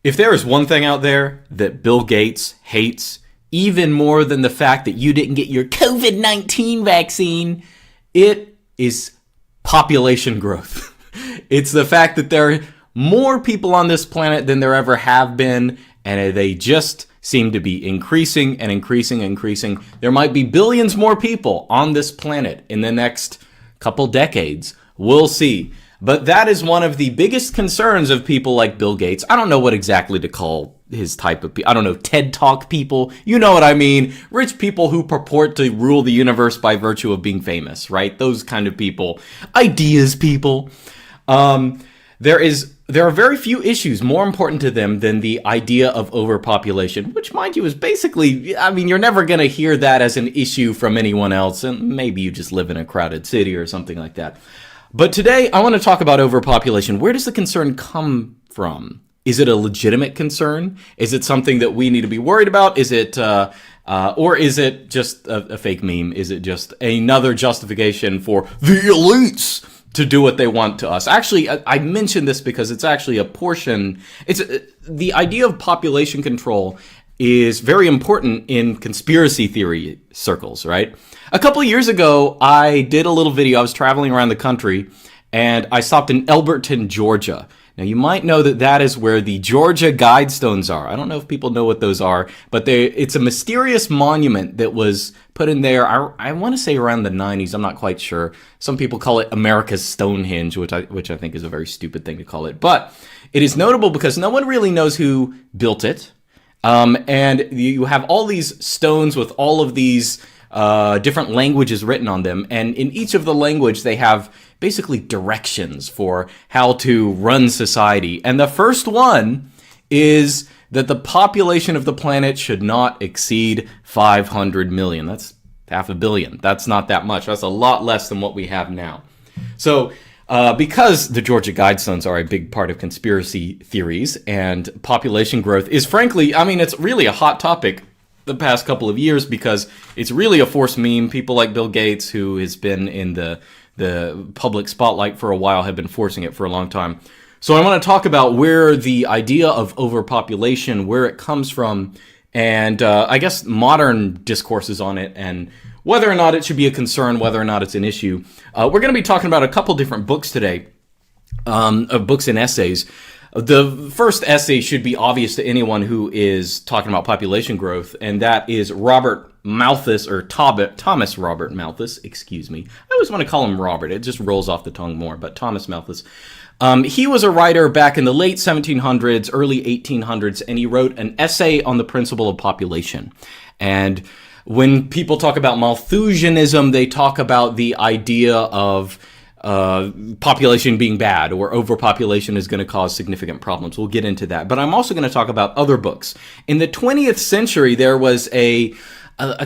If there is one thing out there that Bill Gates hates even more than the fact that you didn't get your COVID-19 vaccine, it is population growth. It's the fact that there are more people on this planet than there ever have been, and they just seem to be increasing and increasing and increasing. There might be billions more people on this planet in the next couple decades. We'll see. But that is one of the biggest concerns of people like Bill Gates. I don't know what exactly to call his type of people. I don't know, TED Talk people. You know what I mean. Rich people who purport to rule the universe by virtue of being famous, right? Those kind of people. Ideas people. There are very few issues more important to them than the idea of overpopulation, which, mind you, is basically, I mean, you're never going to hear that as an issue from anyone else, and maybe you just live in a crowded city or something like that. But today, I want to talk about overpopulation. Where does the concern come from? Is it a legitimate concern? Is it something that we need to be worried about? Is it, or is it just a fake meme? Is it just another justification for the elites to do what they want to us? Actually, I mention this because it's actually a portion. The idea of population control is very important in conspiracy theory circles, right? A couple of years ago, I did a little video. I was traveling around the country, and I stopped in Elberton, Georgia. Now, you might know that that is where the Georgia Guidestones are. I don't know if people know what those are, but it's a mysterious monument that was put in there, I want to say around the 90s. I'm not quite sure. Some people call it America's Stonehenge, which I think is a very stupid thing to call it. But it is notable because no one really knows who built it. And you have all these stones with all of these different languages written on them. And in each of the language, they have basically directions for how to run society. And the first one is that the population of the planet should not exceed 500 million. That's 500 million. That's not that much. That's a lot less than what we have now. So because the Georgia Guidestones are a big part of conspiracy theories, and population growth is, frankly, I mean, it's really a hot topic the past couple of years because it's really a forced meme. People like Bill Gates, who has been in the public spotlight for a while, have been forcing it for a long time. So I want to talk about where the idea of overpopulation, where it comes from, and I guess modern discourses on it, and whether or not it should be a concern, whether or not it's an issue. We're going to be talking about a couple different books today, books and essays. The first essay should be obvious to anyone who is talking about population growth, and that is Robert Malthus, or Thomas Robert Malthus, excuse me. I always want to call him Robert. It just rolls off the tongue more, but Thomas Malthus. He was a writer back in the late 1700s, early 1800s, and he wrote an essay on the principle of population. And when people talk about Malthusianism, they talk about the idea of population being bad, or overpopulation is going to cause significant problems. We'll get into that. But I'm also going to talk about other books. In the 20th century, there was a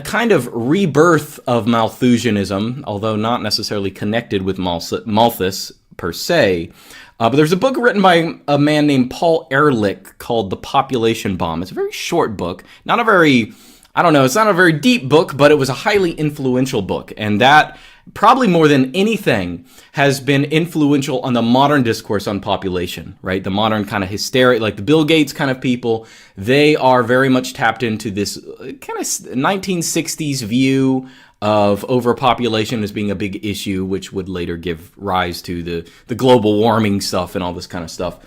kind of rebirth of Malthusianism, although not necessarily connected with Malthus per se. But there's a book written by a man named Paul Ehrlich called The Population Bomb. It's a very short book, it's not a very deep book, but it was a highly influential book. And that, probably more than anything, has been influential on the modern discourse on population, right? The modern kind of hysteria, like the Bill Gates kind of people, they are very much tapped into this kind of 1960s view of overpopulation as being a big issue, which would later give rise to the global warming stuff and all this kind of stuff.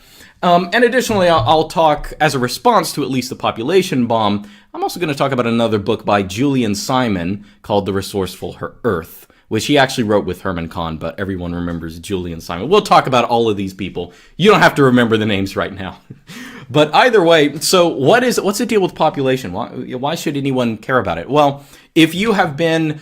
And additionally, I'll talk, as a response to at least the population bomb, I'm also going to talk about another book by Julian Simon called The Resourceful Earth, which he actually wrote with Herman Kahn, but everyone remembers Julian Simon. We'll talk about all of these people. You don't have to remember the names right now. But either way, so what's the deal with population? Why should anyone care about it? Well, if you have been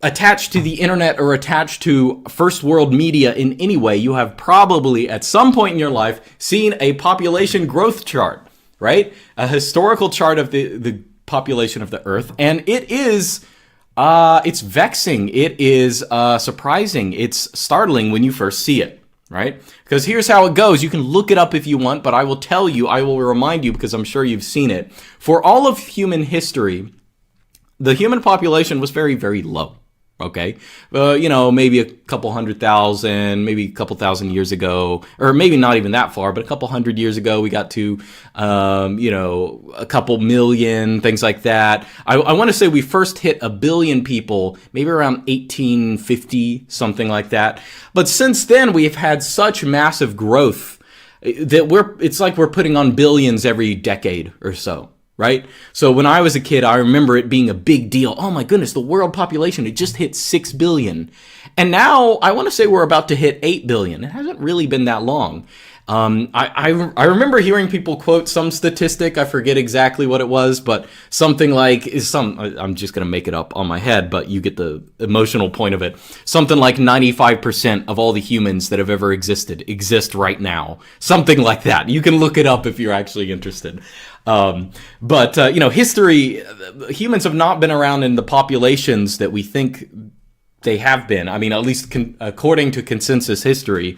attached to the internet or attached to first world media in any way, you have probably at some point in your life seen a population growth chart, right? A historical chart of the population of the Earth. And it is, it's vexing. It is surprising. It's startling when you first see it, right? Because here's how it goes. You can look it up if you want, but I will remind you, because I'm sure you've seen it. For all of human history, the human population was very, very low. Okay, maybe a couple 100,000, maybe a couple thousand years ago, or maybe not even that far, but a couple 100 years ago, we got to, a couple million, things like that. I want to say we first hit 1 billion people, maybe around 1850, something like that. But since then, we've had such massive growth that it's like we're putting on billions every decade or so. Right? So when I was a kid, I remember it being a big deal. Oh my goodness, the world population, it just hit 6 billion. And now I want to say we're about to hit 8 billion. It hasn't really been that long. I remember hearing people quote some statistic. I forget exactly what it was, but something like I'm just going to make it up on my head, but you get the emotional point of it. Something like 95% of all the humans that have ever existed exist right now. Something like that. You can look it up if you're actually interested. History, humans have not been around in the populations that we think they have been. I mean, at least according to consensus history,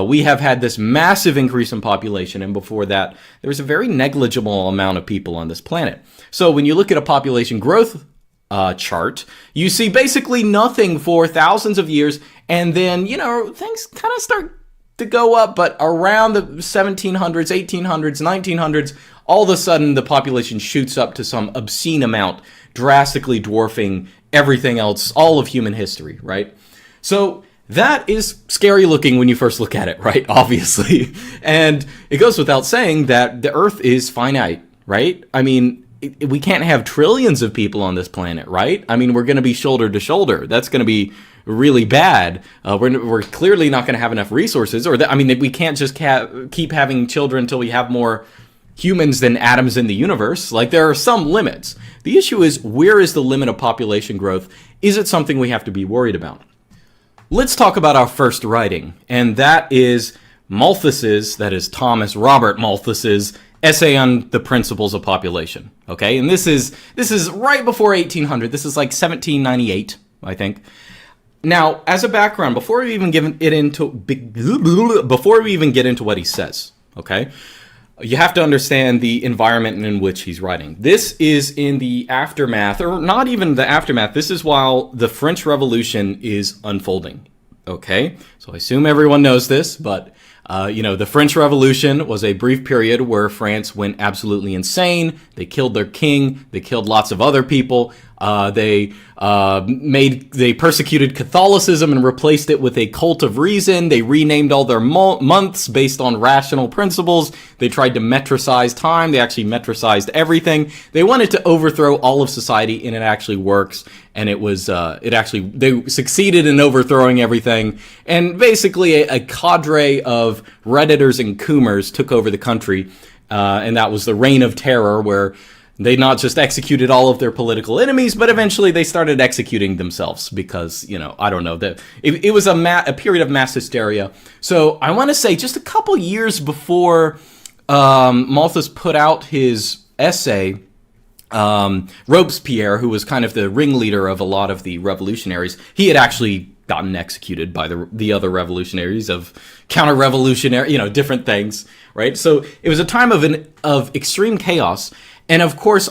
we have had this massive increase in population. And before that, there was a very negligible amount of people on this planet. So when you look at a population growth chart, you see basically nothing for thousands of years. And then, things kind of start to go up. But around the 1700s, 1800s, 1900s, all of a sudden the population shoots up to some obscene amount, drastically dwarfing everything else, all of human history, right? So that is scary looking when you first look at it, right? Obviously. And it goes without saying that the Earth is finite, right? I mean, we can't have trillions of people on this planet, right? I mean, we're going to be shoulder to shoulder. That's going to be really bad. We're clearly not going to have enough resources. We can't just keep having children until we have more humans than atoms in the universe. Like, there are some limits. The issue is, where is the limit of population growth? Is it something we have to be worried about? Let's talk about our first writing, and that is Malthus's, that is Thomas Robert Malthus's essay on the principles of population. Okay, and this is right before 1800. This is like 1798, I think. Now, as a background, before we even get into what he says, okay, you have to understand the environment in which he's writing. This is in the aftermath, or not even the aftermath. This is while the French Revolution is unfolding. Okay, so I assume everyone knows this, but the French Revolution was a brief period where France went absolutely insane. They killed their king. They killed lots of other people. They persecuted Catholicism and replaced it with a cult of reason. They renamed all their months based on rational principles. They tried to metricize time. They actually metricized everything. They wanted to overthrow all of society, and it actually works. And they succeeded in overthrowing everything. And basically a cadre of Redditors and Coomers took over the country. And that was the Reign of Terror, where they not just executed all of their political enemies, but eventually they started executing themselves because, I don't know, that it was a period of mass hysteria. So I want to say just a couple years before Malthus put out his essay, Robespierre, who was kind of the ringleader of a lot of the revolutionaries, he had actually gotten executed by the other revolutionaries of counter-revolutionary, different things, right? So it was a time of extreme chaos. And of course,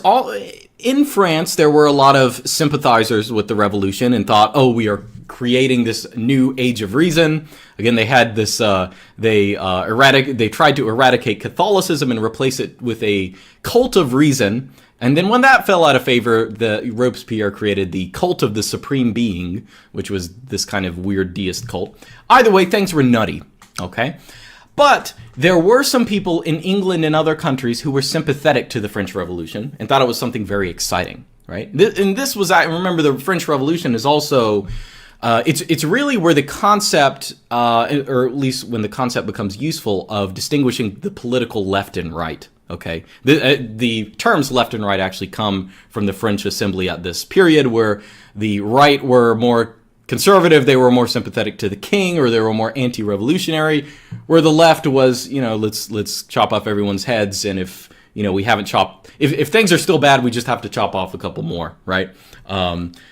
in France, there were a lot of sympathizers with the revolution and thought, oh, we are creating this new age of reason. Again, they had this, they tried to eradicate Catholicism and replace it with a cult of reason. And then when that fell out of favor, the Robespierre created the cult of the supreme being, which was this kind of weird deist cult. Either way, things were nutty, okay? But there were some people in England and other countries who were sympathetic to the French Revolution and thought it was something very exciting, right? And this was, I remember, the French Revolution is also, it's really where the concept, or at least when the concept becomes useful, of distinguishing the political left and right. Okay, the terms left and right actually come from the French Assembly at this period, where the right were more conservative, they were more sympathetic to the king, or they were more anti-revolutionary, where the left was, let's chop off everyone's heads, and if we haven't chopped, if things are still bad, we just have to chop off a couple more, right?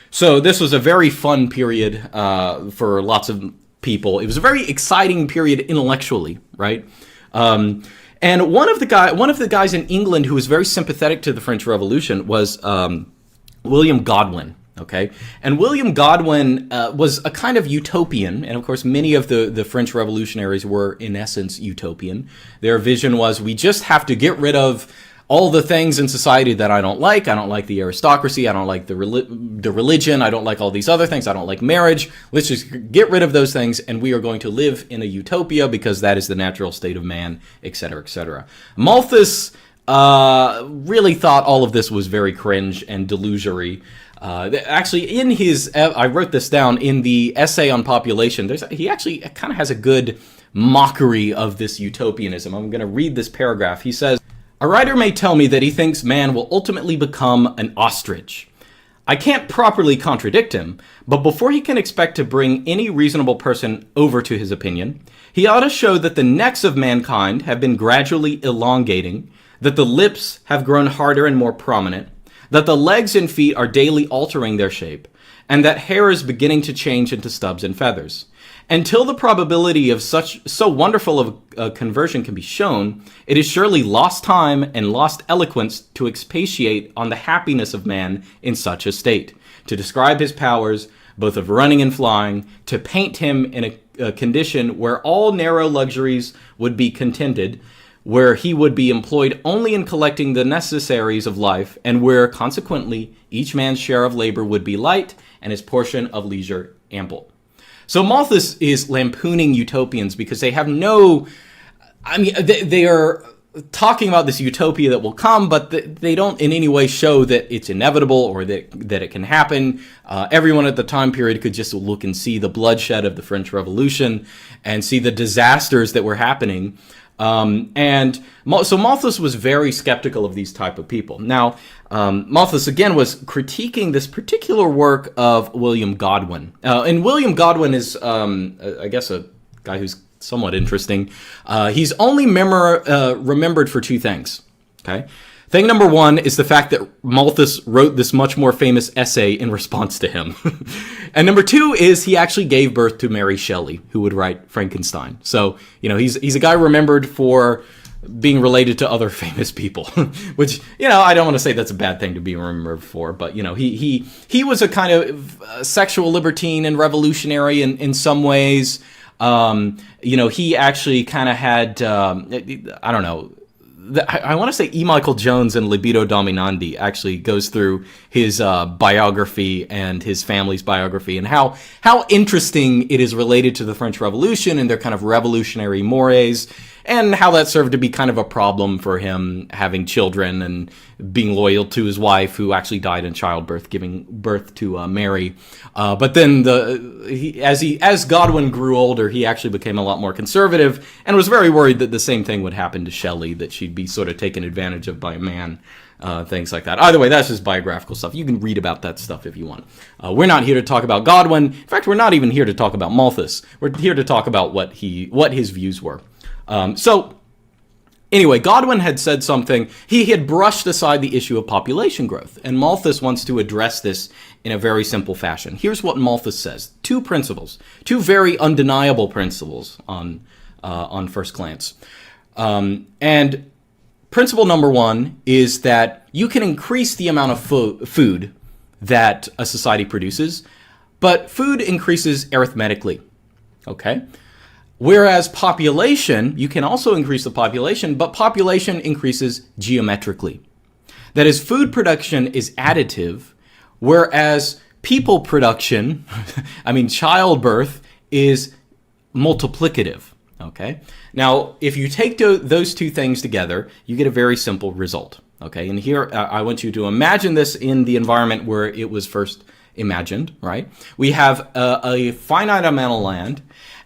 So this was a very fun period for lots of people. It was a very exciting period intellectually, right? And one of the guys in England who was very sympathetic to the French Revolution was William Godwin. Okay, and William Godwin was a kind of utopian, and of course many of the French revolutionaries were in essence utopian. Their vision was, we just have to get rid of all the things in society that I don't like. I don't like the aristocracy. I don't like the religion. I don't like all these other things. I don't like marriage. Let's just get rid of those things, and we are going to live in a utopia because that is the natural state of man, etc., etc. Malthus really thought all of this was very cringe and delusory. Actually, in his, I wrote this down in the essay on population. He actually kind of has a good mockery of this utopianism. I'm going to read this paragraph. He says, "A writer may tell me that he thinks man will ultimately become an ostrich. I can't properly contradict him, but before he can expect to bring any reasonable person over to his opinion, he ought to show that the necks of mankind have been gradually elongating, that the lips have grown harder and more prominent, that the legs and feet are daily altering their shape, and that hair is beginning to change into stubs and feathers. Until the probability of so wonderful of a conversion can be shown, it is surely lost time and lost eloquence to expatiate on the happiness of man in such a state, to describe his powers, both of running and flying, to paint him in a condition where all narrow luxuries would be contented, where he would be employed only in collecting the necessaries of life, and where, consequently, each man's share of labor would be light and his portion of leisure ample." So Malthus is lampooning utopians because they have they are talking about this utopia that will come, but they don't in any way show that it's inevitable or that it can happen. Everyone at the time period could just look and see the bloodshed of the French Revolution and see the disasters that were happening. So Malthus was very skeptical of these type of people. Now, Malthus, again, was critiquing this particular work of William Godwin. And William Godwin is, I guess, a guy who's somewhat interesting. He's only remembered for two things, okay? Thing number one is the fact that Malthus wrote this much more famous essay in response to him. And number two is he actually gave birth to Mary Shelley, who would write Frankenstein. So, he's a guy remembered for being related to other famous people, which, I don't want to say that's a bad thing to be remembered for, but, he was a kind of sexual libertine and revolutionary in some ways. He actually kind of had, I don't know, I want to say E. Michael Jones in Libido Dominandi actually goes through his biography and his family's biography and how interesting it is related to the French Revolution and their kind of revolutionary mores, and how that served to be kind of a problem for him having children and being loyal to his wife, who actually died in childbirth, giving birth to Mary. But then as Godwin grew older, he actually became a lot more conservative and was very worried that the same thing would happen to Shelley, that she'd be sort of taken advantage of by a man, things like that. Either way, that's just biographical stuff. You can read about that stuff if you want. We're not here to talk about Godwin. In fact, we're not even here to talk about Malthus. We're here to talk about what his views were. Anyway, Godwin had said something. He had brushed aside the issue of population growth, and Malthus wants to address this in a very simple fashion. Here's what Malthus says. Two very undeniable principles on first glance. And principle number one is that you can increase the amount of food that a society produces, but food increases arithmetically, okay? Whereas population, you can also increase the population, but population increases geometrically. That is, food production is additive, whereas people production, childbirth, is multiplicative, okay? Now, if you take those two things together, you get a very simple result, okay? And here, I want you to imagine this in the environment where it was first imagined, right? We have a finite amount of land.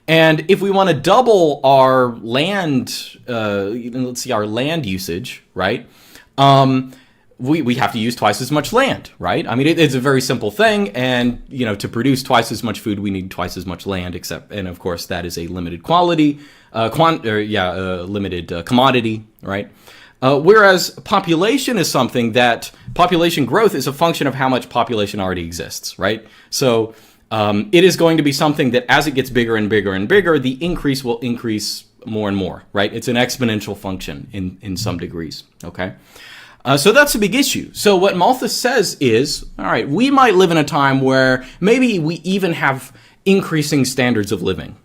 And if we want to double our land, let's see, our land usage, right? We have to use twice as much land, right? It's a very simple thing, and to produce twice as much food, we need twice as much land. And of course, that is a limited limited commodity, right? Whereas population is something that population growth is a function of how much population already exists, right? So it is going to be something that as it gets bigger and bigger and bigger, the increase will increase more and more, right? It's an exponential function in some degrees, okay? So that's a big issue. So what Malthus says is, all right, we might live in a time where maybe we even have increasing standards of living,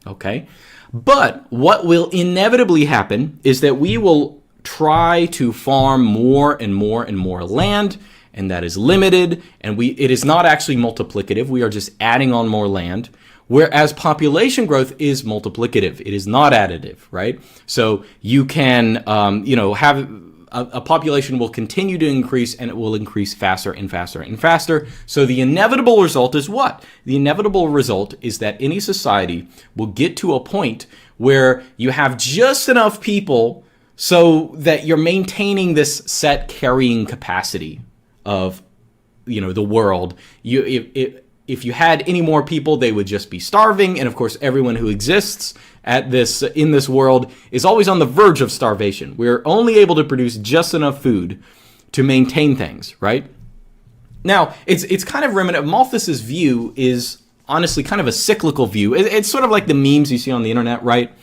okay? But what will inevitably happen is that we will try to farm more and more and more land, and that is limited, and it is not actually multiplicative. We are just adding on more land, whereas population growth is multiplicative. It is not additive, right? So you can, have a population will continue to increase, and it will increase faster and faster and faster. So the inevitable result is what? The inevitable result is that any society will get to a point where you have just enough people so that you're maintaining this set carrying capacity of, the world. If you had any more people, they would just be starving. And of course, everyone who exists in this world is always on the verge of starvation. We're only able to produce just enough food to maintain things, right? Now, it's kind of reminiscent. Malthus's view is honestly kind of a cyclical view. It's sort of like the memes you see on the internet, right?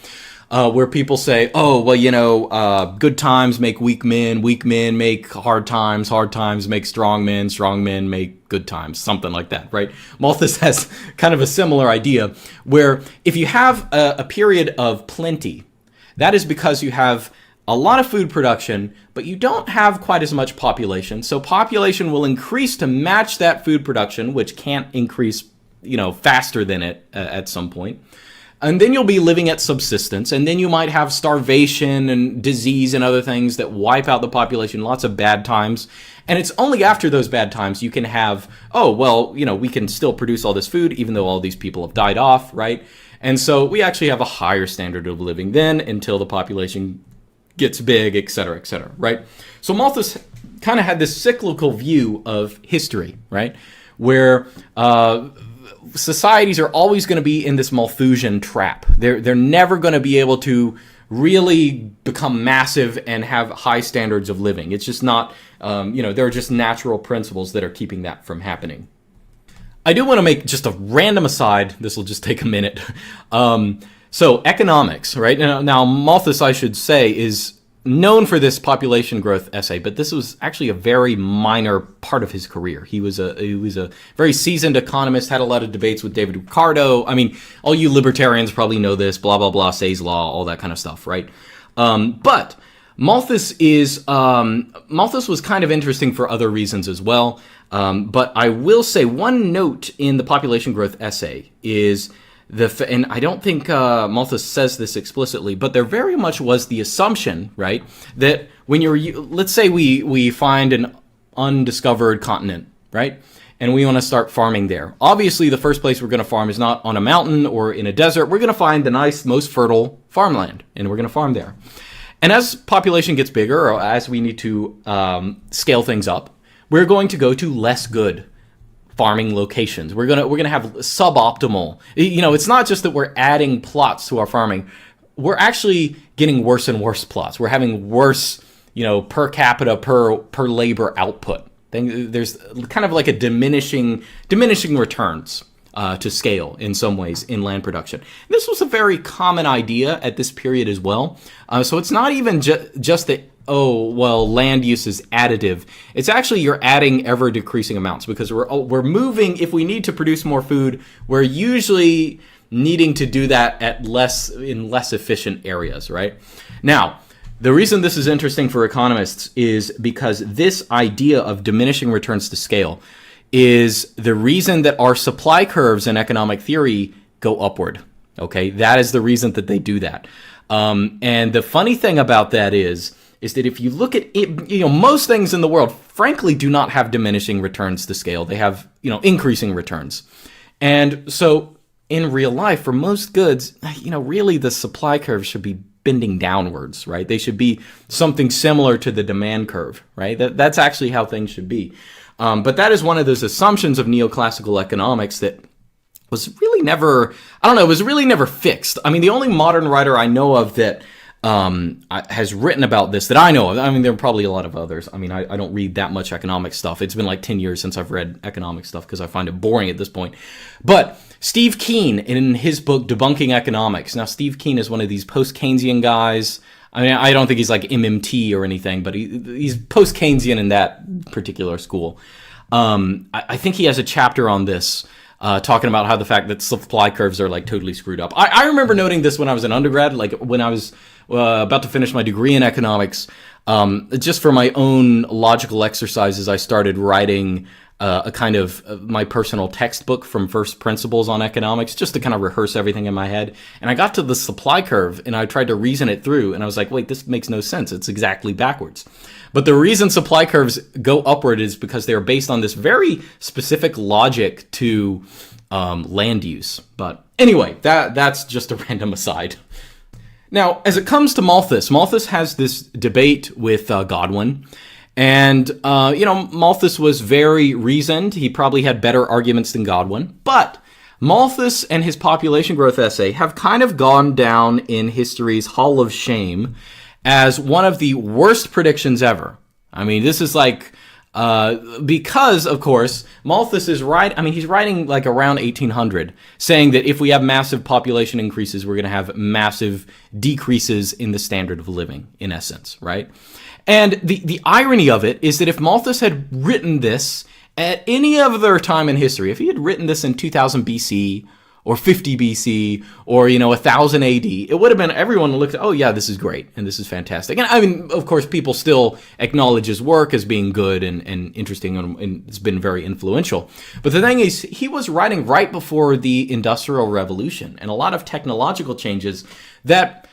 Where people say, good times make weak men make hard times make strong men make good times, something like that, right? Malthus has kind of a similar idea where if you have a period of plenty, that is because you have a lot of food production, but you don't have quite as much population. So population will increase to match that food production, which can't increase, faster than it at some point. And then you'll be living at subsistence, and then you might have starvation and disease and other things that wipe out the population, lots of bad times. And it's only after those bad times you can have, we can still produce all this food even though all these people have died off, right? And so we actually have a higher standard of living then until the population gets big, et cetera, right? So Malthus kind of had this cyclical view of history, right? Where societies are always going to be in this Malthusian trap. They're never going to be able to really become massive and have high standards of living. It's just not, there are just natural principles that are keeping that from happening. I do want to make just a random aside. This will just take a minute. So economics, right? Now Malthus, I should say, is known for this population growth essay, but this was actually a very minor part of his career. He was a very seasoned economist, had a lot of debates with David Ricardo. I mean, all you libertarians probably know this, blah, blah, blah, Say's law, all that kind of stuff, right? But Malthus was kind of interesting for other reasons as well. But I will say one note in the population growth essay is and I don't think Malthus says this explicitly, but there very much was the assumption, right, that when let's say we find an undiscovered continent, right, and we want to start farming there. Obviously, the first place we're going to farm is not on a mountain or in a desert. We're going to find the nice, most fertile farmland, and we're going to farm there. And as population gets bigger, or as we need to scale things up, we're going to go to less good farming locations. We're gonna have suboptimal. It's not just that we're adding plots to our farming. We're actually getting worse and worse plots. We're having worse, per capita per labor output. There's kind of like a diminishing returns to scale in some ways in land production. This was a very common idea at this period as well. So it's not even just that, land use is additive. It's actually you're adding ever decreasing amounts because we're moving. If we need to produce more food, we're usually needing to do that in less efficient areas, right? Now, the reason this is interesting for economists is because this idea of diminishing returns to scale is the reason that our supply curves in economic theory go upward. Okay, that is the reason that they do that. And the funny thing about that is that if you look at it, most things in the world, frankly, do not have diminishing returns to scale. They have, increasing returns. And so in real life, for most goods, really the supply curve should be bending downwards, right? They should be something similar to the demand curve, right? That's actually how things should be. But that is one of those assumptions of neoclassical economics that was really never, was really never fixed. I mean, the only modern writer I know of that has written about this that I know of. I mean, there are probably a lot of others. I mean, I don't read that much economic stuff. It's been like 10 years since I've read economic stuff because I find it boring at this point. But Steve Keen, in his book, Debunking Economics. Now, Steve Keen is one of these post-Keynesian guys. I mean, I don't think he's like MMT or anything, but he's post-Keynesian in that particular school. I think he has a chapter on this, talking about how the fact that supply curves are like totally screwed up. I remember noting this when I was an undergrad, like when I was about to finish my degree in economics. Just for my own logical exercises, I started writing a kind of my personal textbook from first principles on economics, just to kind of rehearse everything in my head. And I got to the supply curve and I tried to reason it through, and I was like, wait, this makes no sense. It's exactly backwards. But the reason supply curves go upward is because they're based on this very specific logic to land use. But anyway, that's just a random aside. Now, as it comes to Malthus has this debate with Godwin. And, Malthus was very reasoned. He probably had better arguments than Godwin. But Malthus and his population growth essay have kind of gone down in history's Hall of Shame as one of the worst predictions ever. I mean, this is like, because, of course, Malthus is he's writing like around 1800, saying that if we have massive population increases, we're going to have massive decreases in the standard of living, in essence, right? And the irony of it is that if Malthus had written this at any other time in history, if he had written this in 2000 BC or 50 BC or, 1000 AD, it would have been, everyone looked at, oh yeah, this is great and this is fantastic. And I mean, of course, people still acknowledge his work as being good and interesting, and it's been very influential. But the thing is, he was writing right before the Industrial Revolution and a lot of technological changes that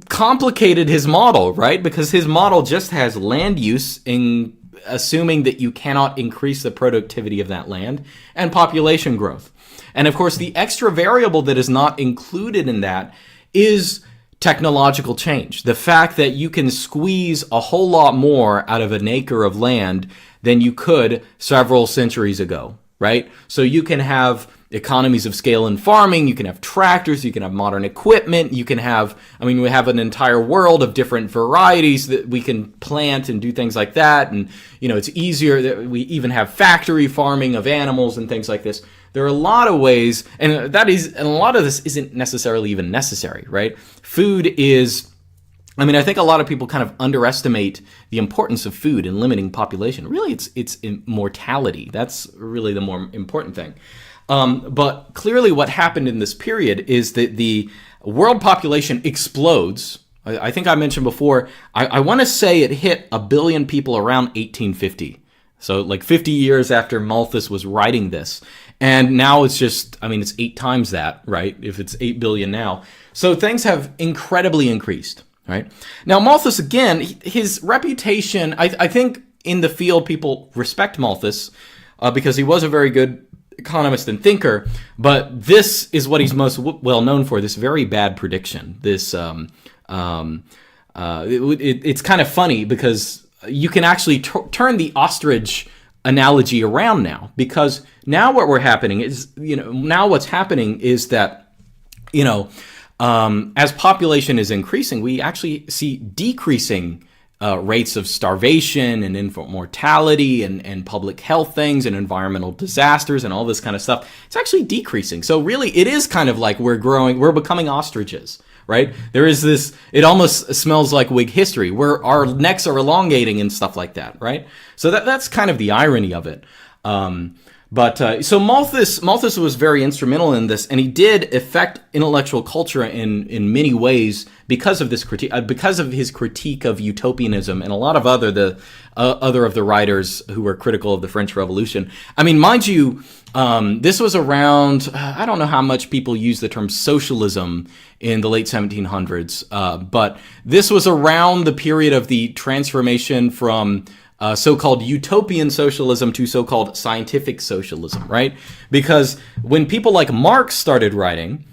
complicated his model, right? Because his model just has land use, in assuming that you cannot increase the productivity of that land, and population growth. And of course, the extra variable that is not included in that is technological change. The fact that you can squeeze a whole lot more out of an acre of land than you could several centuries ago, right? So you can have economies of scale in farming, you can have tractors, you can have modern equipment, you can have, we have an entire world of different varieties that we can plant and do things like that. And, it's easier that we even have factory farming of animals and things like this. There are a lot of ways, and a lot of this isn't necessarily even necessary, right? Food is, I think a lot of people kind of underestimate the importance of food in limiting population. Really, it's mortality. That's really the more important thing. But clearly what happened in this period is that the world population explodes. I think I mentioned before, I want to say it hit 1 billion people around 1850. So like 50 years after Malthus was writing this. And now it's just, it's 8 times that, right? If it's 8 billion now. So things have incredibly increased, right? Now Malthus, again, his reputation, I think in the field people respect Malthus because he was a very good economist and thinker, but this is what he's most well known for, this very bad prediction. This it's kind of funny because you can actually turn the ostrich analogy around now, because now what's happening is that as population is increasing, we actually see decreasing rates of starvation and infant mortality and public health things and environmental disasters and all this kind of stuff. It's actually decreasing. So really, it is kind of like we're becoming ostriches, right? There is this, it almost smells like Whig history, where our necks are elongating and stuff like that, right? So that's kind of the irony of it. So Malthus was very instrumental in this, and he did affect intellectual culture in many ways because of this critique, because of his critique of utopianism and a lot of other of the writers who were critical of the French Revolution. Mind you, this was around, I don't know how much people use the term socialism in the late 1700s, but this was around the period of the transformation from so-called utopian socialism to so-called scientific socialism, right? Because when people like Marx started writing,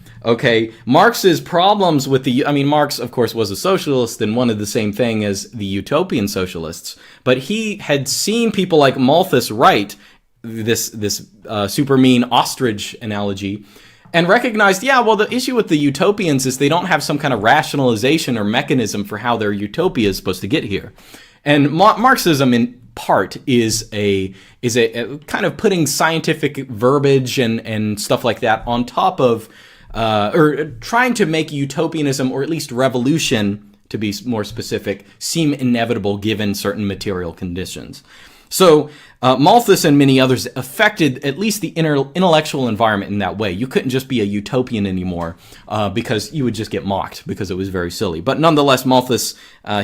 Marx's problems with Marx, of course, was a socialist and wanted the same thing as the utopian socialists, but he had seen people like Malthus write this super mean ostrich analogy, and recognized, the issue with the utopians is they don't have some kind of rationalization or mechanism for how their utopia is supposed to get here. And Marxism, in part, is a kind of putting scientific verbiage and stuff like that on top of, or trying to make utopianism, or at least revolution, to be more specific, seem inevitable given certain material conditions. So Malthus and many others affected at least the intellectual environment in that way. You couldn't just be a utopian anymore because you would just get mocked because it was very silly. But nonetheless, Malthus,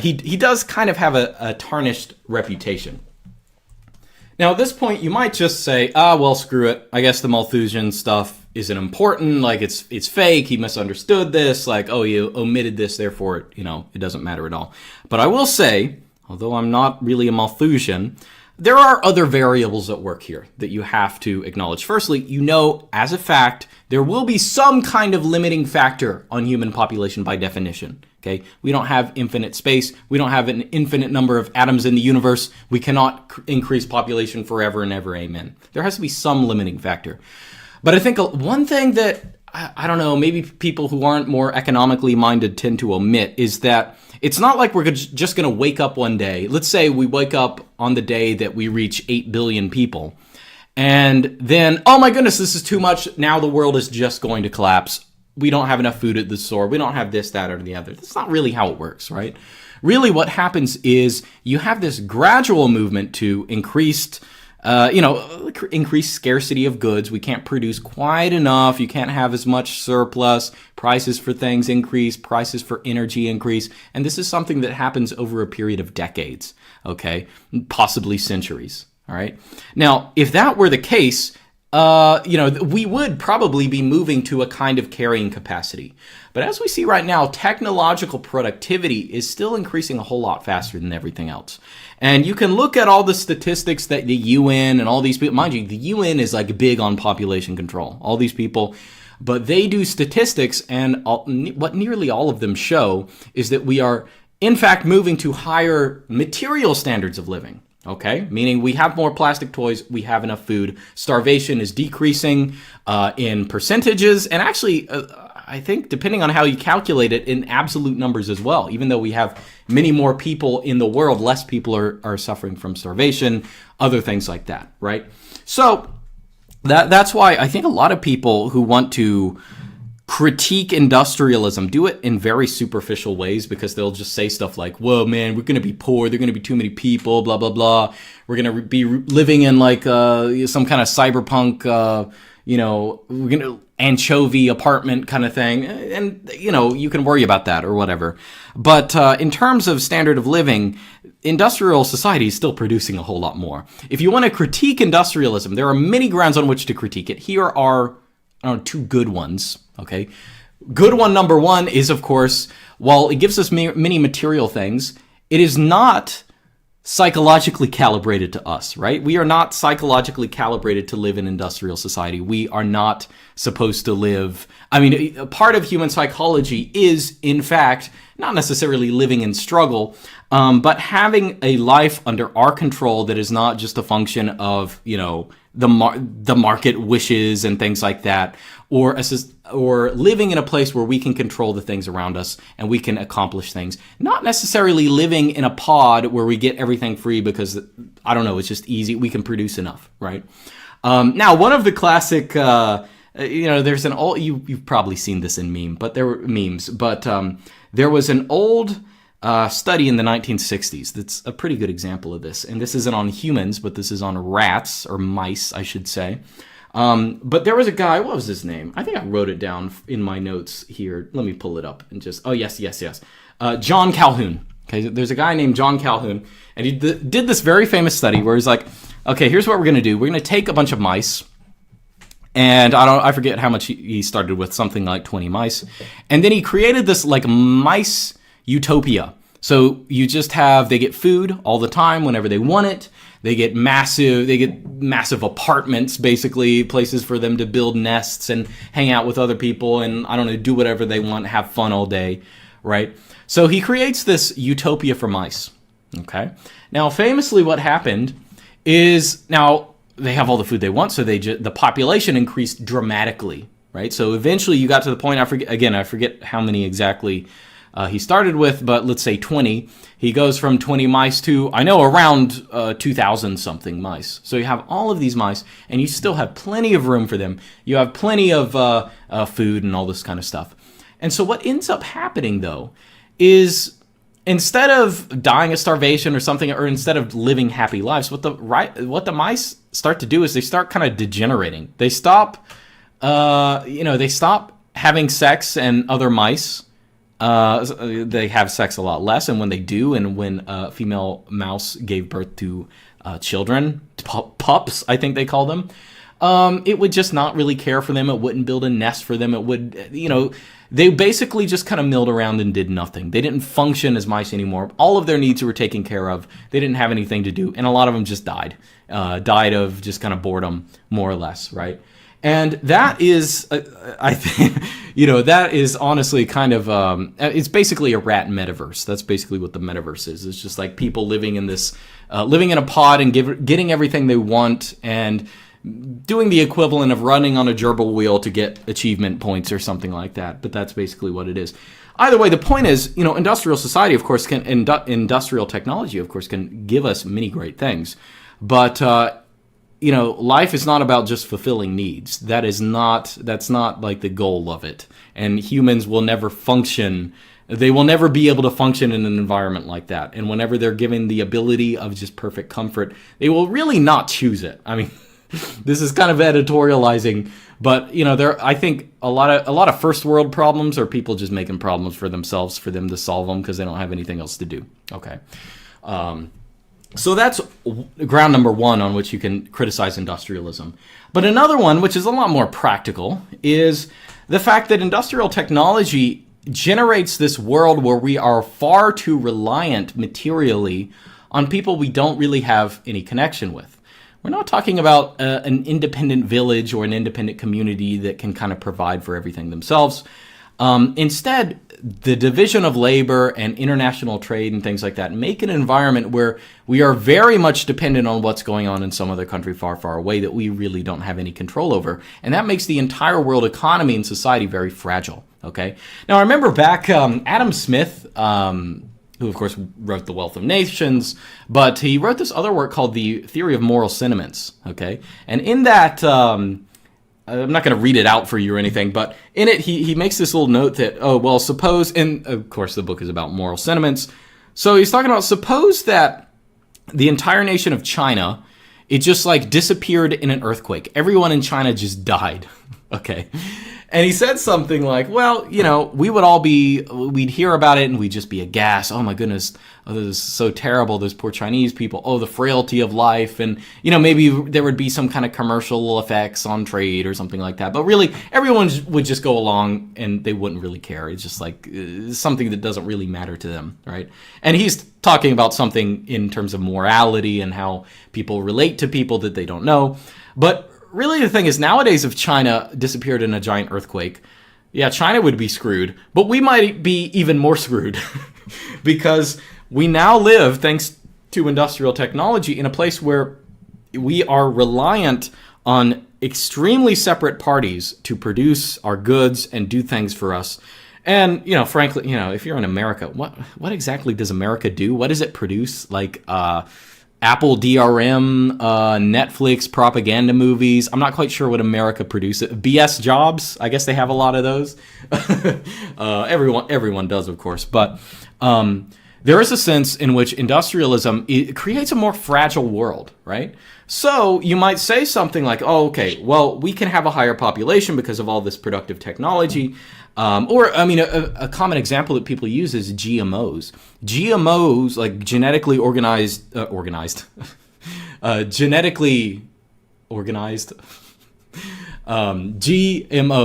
he does kind of have a tarnished reputation. Now, at this point, you might just say, well, screw it. I guess the Malthusian stuff isn't important. Like, it's fake. He misunderstood this. Like, oh, you omitted this, therefore, it doesn't matter at all. But I will say, although I'm not really a Malthusian, there are other variables at work here that you have to acknowledge. Firstly, as a fact, there will be some kind of limiting factor on human population by definition. Okay, we don't have infinite space. We don't have an infinite number of atoms in the universe. We cannot increase population forever and ever. Amen. There has to be some limiting factor. But I think one thing that, I don't know, maybe people who aren't more economically minded tend to omit is that it's not like we're just going to wake up one day. Let's say we wake up on the day that we reach 8 billion people. And then, oh my goodness, this is too much. Now the world is just going to collapse. We don't have enough food at the store. We don't have this, that, or the other. That's not really how it works, right? Really what happens is you have this gradual movement to increased scarcity of goods. We can't produce quite enough. You can't have as much surplus. Prices for things increase. Prices for energy increase. And this is something that happens over a period of decades, okay? Possibly centuries, all right? Now, if that were the case, we would probably be moving to a kind of carrying capacity. But as we see right now, technological productivity is still increasing a whole lot faster than everything else. And you can look at all the statistics that the UN and all these people, mind you, the UN is like big on population control, all these people, but they do statistics, and what nearly all of them show is that we are, in fact, moving to higher material standards of living. Okay, meaning we have more plastic toys, we have enough food, starvation is decreasing in percentages, and actually, I think, depending on how you calculate it, in absolute numbers as well. Even though we have many more people in the world, less people are suffering from starvation, other things like that, right? So that's why I think a lot of people who want to critique industrialism do it in very superficial ways, because they'll just say stuff like, whoa, man, we're going to be poor. There are going to be too many people, blah, blah, blah. We're going to be living in like some kind of cyberpunk, we're going to anchovy apartment kind of thing. And, you can worry about that or whatever. But in terms of standard of living, industrial society is still producing a whole lot more. If you want to critique industrialism, there are many grounds on which to critique it. Here are two good ones. Okay. Good one, number one, is, of course, while it gives us many material things, it is not psychologically calibrated to us, right? We are not psychologically calibrated to live in industrial society. We are not supposed to live. I mean, a part of human psychology is, in fact, not necessarily living in struggle, but having a life under our control that is not just a function of, the market wishes and things like that, or living in a place where we can control the things around us and we can accomplish things. Not necessarily living in a pod where we get everything free because, I don't know, it's just easy. We can produce enough, right? Now, one of the classic, there's an old, you've probably seen this in memes, but there was an old study in the 1960s that's a pretty good example of this. And this isn't on humans, but this is on rats, or mice, I should say. But there was a guy, what was his name? I think I wrote it down in my notes here. Let me pull it up and yes. John Calhoun. Okay, there's a guy named John Calhoun, and he did this very famous study where he's like, okay, here's what we're going to do. We're going to take a bunch of mice, and I forget how much he started with, something like 20 mice. And then he created this like mice utopia. So you just they get food all the time whenever they want it. They get massive apartments, basically, places for them to build nests and hang out with other people and, I don't know, do whatever they want, have fun all day, right? So he creates this utopia for mice, okay? Now, famously, what happened is, now they have all the food they want, so the population increased dramatically, right? So eventually you got to the point, I forget how many exactly he started with, but let's say 20. He goes from 20 mice to, I know, around 2,000 something mice. So you have all of these mice, and you still have plenty of room for them. You have plenty of food and all this kind of stuff. And so what ends up happening, though, is instead of dying of starvation or something, or instead of living happy lives, what the mice start to do is they start kind of degenerating. They stop, they stop having sex, and other mice, they have sex a lot less. And when they do, and when a female mouse gave birth to children, pups, I think they call them, it would just not really care for them. It wouldn't build a nest for them. It would, they basically just kind of milled around and did nothing. They didn't function as mice anymore. All of their needs were taken care of. They didn't have anything to do. And a lot of them just died of just kind of boredom, more or less, right? And that is, I think, that is honestly kind of, it's basically a rat metaverse. That's basically what the metaverse is. It's just like people living in this, living in a pod and getting everything they want, and doing the equivalent of running on a gerbil wheel to get achievement points or something like that. But that's basically what it is. Either way, the point is, industrial society, of course, industrial technology, of course, can give us many great things. But, life is not about just fulfilling needs. That's not like the goal of it. And humans will never function. They will never be able to function in an environment like that. And whenever they're given the ability of just perfect comfort, they will really not choose it. I mean, this is kind of editorializing, but I think a lot of first world problems are people just making problems for themselves, for them to solve them, because they don't have anything else to do. Okay, so that's ground number one on which you can criticize industrialism. But another one, which is a lot more practical, is the fact that industrial technology generates this world where we are far too reliant materially on people we don't really have any connection with. We're not talking about an independent village or an independent community that can kind of provide for everything themselves. Instead, the division of labor and international trade and things like that make an environment where we are very much dependent on what's going on in some other country far, far away that we really don't have any control over. And that makes the entire world economy and society very fragile. Okay. Now, I remember back Adam Smith, who, of course, wrote The Wealth of Nations, but he wrote this other work called The Theory of Moral Sentiments, okay? And in that, I'm not going to read it out for you or anything, but in it, he makes this little note that, suppose, and of course, the book is about moral sentiments, so he's talking about, suppose that the entire nation of China, it just, disappeared in an earthquake. Everyone in China just died, okay? And he said something like, we'd hear about it and we'd just be aghast. Oh my goodness, this is so terrible. Those poor Chinese people. Oh, the frailty of life. And, maybe there would be some kind of commercial effects on trade or something like that. But really, everyone would just go along and they wouldn't really care. It's just something that doesn't really matter to them, right? And he's talking about something in terms of morality and how people relate to people that they don't know. But really, the thing is, nowadays, if China disappeared in a giant earthquake, yeah, China would be screwed, but we might be even more screwed because we now live, thanks to industrial technology, in a place where we are reliant on extremely separate parties to produce our goods and do things for us. And, frankly, if you're in America, what exactly does America do? What does it produce? Apple DRM, Netflix propaganda movies. I'm not quite sure what America produces. BS jobs. I guess they have a lot of those. Everyone does, of course. But there is a sense in which industrialism creates a more fragile world, right? So you might say something like, we can have a higher population because of all this productive technology. A common example that people use is GMOs. GMOs, like genetically GMO,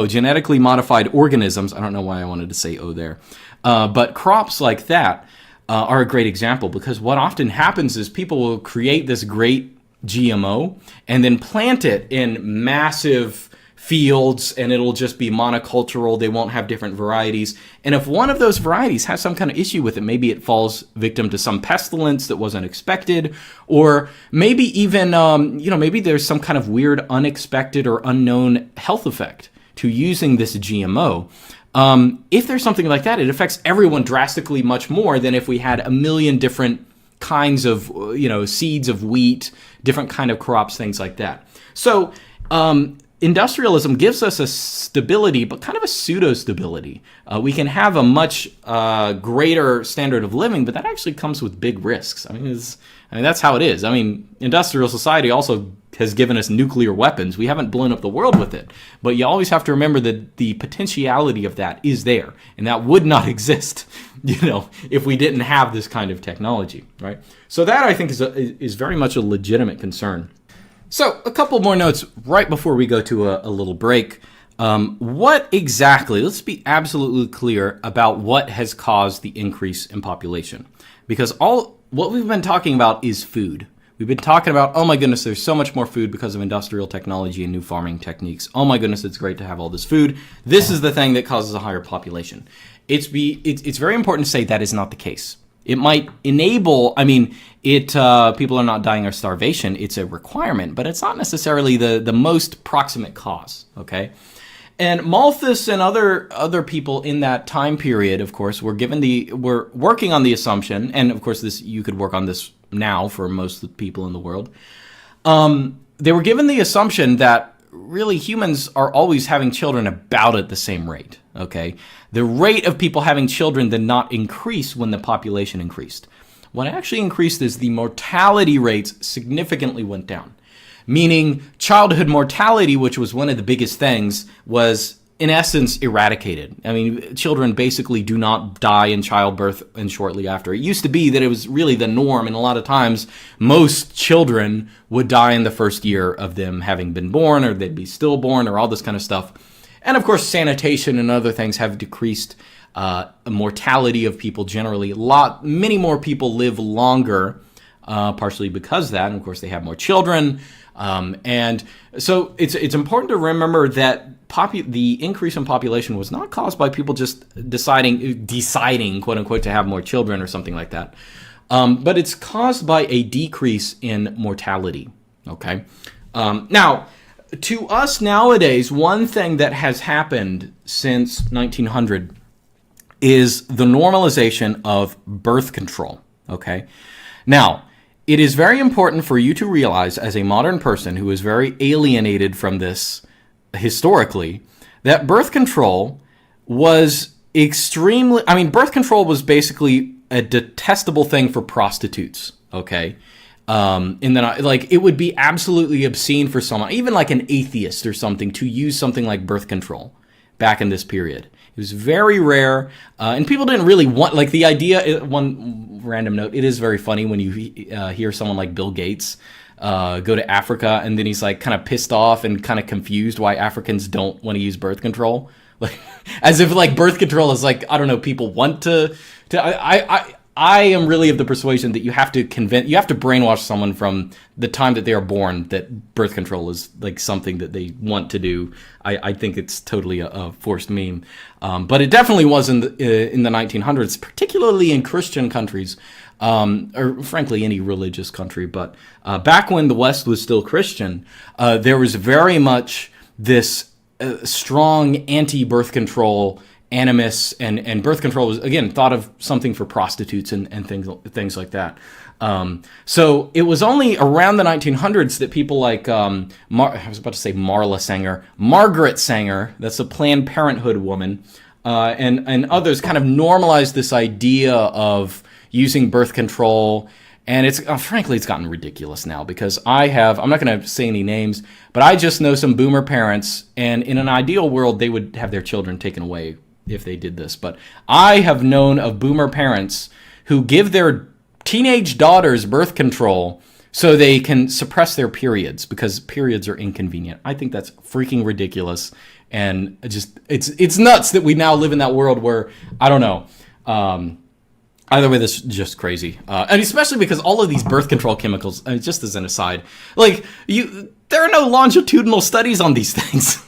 genetically modified organisms. I don't know why I wanted to say O there. But crops like that are a great example, because what often happens is people will create this great GMO and then plant it in massive fields, and it'll just be monocultural. They won't have different varieties. And if one of those varieties has some kind of issue with it, maybe it falls victim to some pestilence that wasn't expected, or maybe even, maybe there's some kind of weird, unexpected or unknown health effect to using this GMO. If there's something like that, it affects everyone drastically much more than if we had a million different kinds of, seeds of wheat, different kind of crops, things like that. So, industrialism gives us a stability, but kind of a pseudo-stability. We can have a much greater standard of living, but that actually comes with big risks. I mean, that's how it is. I mean, industrial society also has given us nuclear weapons. We haven't blown up the world with it, but you always have to remember that the potentiality of that is there, and that would not exist, if we didn't have this kind of technology, right? So that, I think, is very much a legitimate concern. So a couple more notes right before we go to a little break. What exactly, let's be absolutely clear about what has caused the increase in population. Because what we've been talking about is food. We've been talking about, oh my goodness, there's so much more food because of industrial technology and new farming techniques. Oh my goodness, it's great to have all this food. This is the thing that causes a higher population. It's very important to say that is not the case. It might enable, people are not dying of starvation. It's a requirement, but it's not necessarily the most proximate cause, okay? And Malthus and other people in that time period, of course, were working on the assumption, and of course you could work on this now for most of the people in the world. They were given the assumption that really humans are always having children about at the same rate, okay? The rate of people having children did not increase when the population increased. What actually increased is the mortality rates significantly went down. Meaning childhood mortality, which was one of the biggest things, was in essence eradicated. I mean, children basically do not die in childbirth and shortly after. It used to be that it was really the norm, and a lot of times most children would die in the first year of them having been born, or they'd be stillborn, or all this kind of stuff. And of course, sanitation and other things have decreased mortality of people generally. Many more people live longer, partially because of that, and of course they have more children. And so it's important to remember that the increase in population was not caused by people just deciding, quote unquote, to have more children or something like that. But it's caused by a decrease in mortality. Okay. Now, to us nowadays, one thing that has happened since 1900 is the normalization of birth control. Okay. Now, it is very important for you to realize, as a modern person who is very alienated from this historically, that birth control was birth control was basically a detestable thing for prostitutes, okay? It would be absolutely obscene for someone, even like an atheist or something, to use something like birth control back in this period. It was very rare, and people didn't really want, like, the idea. One random note, it is very funny when you hear someone like Bill Gates go to Africa, and then he's like kind of pissed off and kind of confused why Africans don't want to use birth control, like as if like birth control is like, I don't know, people want to. I am really of the persuasion that you have to brainwash someone from the time that they are born that birth control is like something that they want to do. I think it's totally a forced meme. But it definitely was in the 1900s, particularly in Christian countries, or frankly any religious country. But back when the West was still Christian, there was very much this strong anti-birth control animus, and birth control was, again, thought of something for prostitutes and things like that. So it was only around the 1900s that people like, I was about to say Marla Sanger, Margaret Sanger, that's a Planned Parenthood woman, and others kind of normalized this idea of using birth control. And it's frankly, it's gotten ridiculous now, because I'm not going to say any names, but I just know some boomer parents, and in an ideal world, they would have their children taken away if they did this. But I have known of boomer parents who give their teenage daughters birth control so they can suppress their periods, because periods are inconvenient. I think that's freaking ridiculous. And it's nuts that we now live in that world where, I don't know, either way, this is just crazy. And especially because all of these birth control chemicals, just as an aside, like there are no longitudinal studies on these things.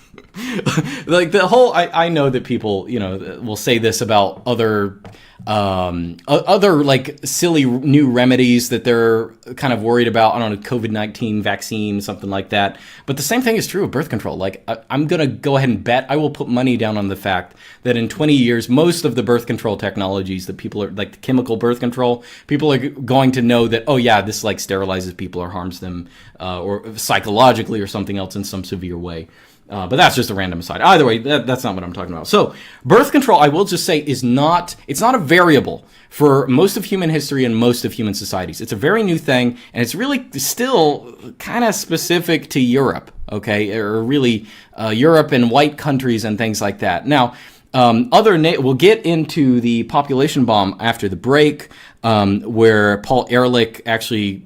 Like the whole, I know that people, will say this about other like silly new remedies that they're kind of worried about. I don't know, COVID-19 vaccine, something like that. But the same thing is true of birth control. Like I'm going to go ahead and bet, I will put money down on the fact that in 20 years, most of the birth control technologies that people are, like the chemical birth control, people are going to know that, oh yeah, this like sterilizes people or harms them, or psychologically or something else in some severe way. But that's just a random aside. Either way, that's not what I'm talking about. So birth control, I will just say, it's not a variable for most of human history and most of human societies. It's a very new thing, and it's really still kind of specific to Europe, okay? Or really Europe and white countries and things like that. Now, we'll get into the population bomb after the break, where Paul Ehrlich actually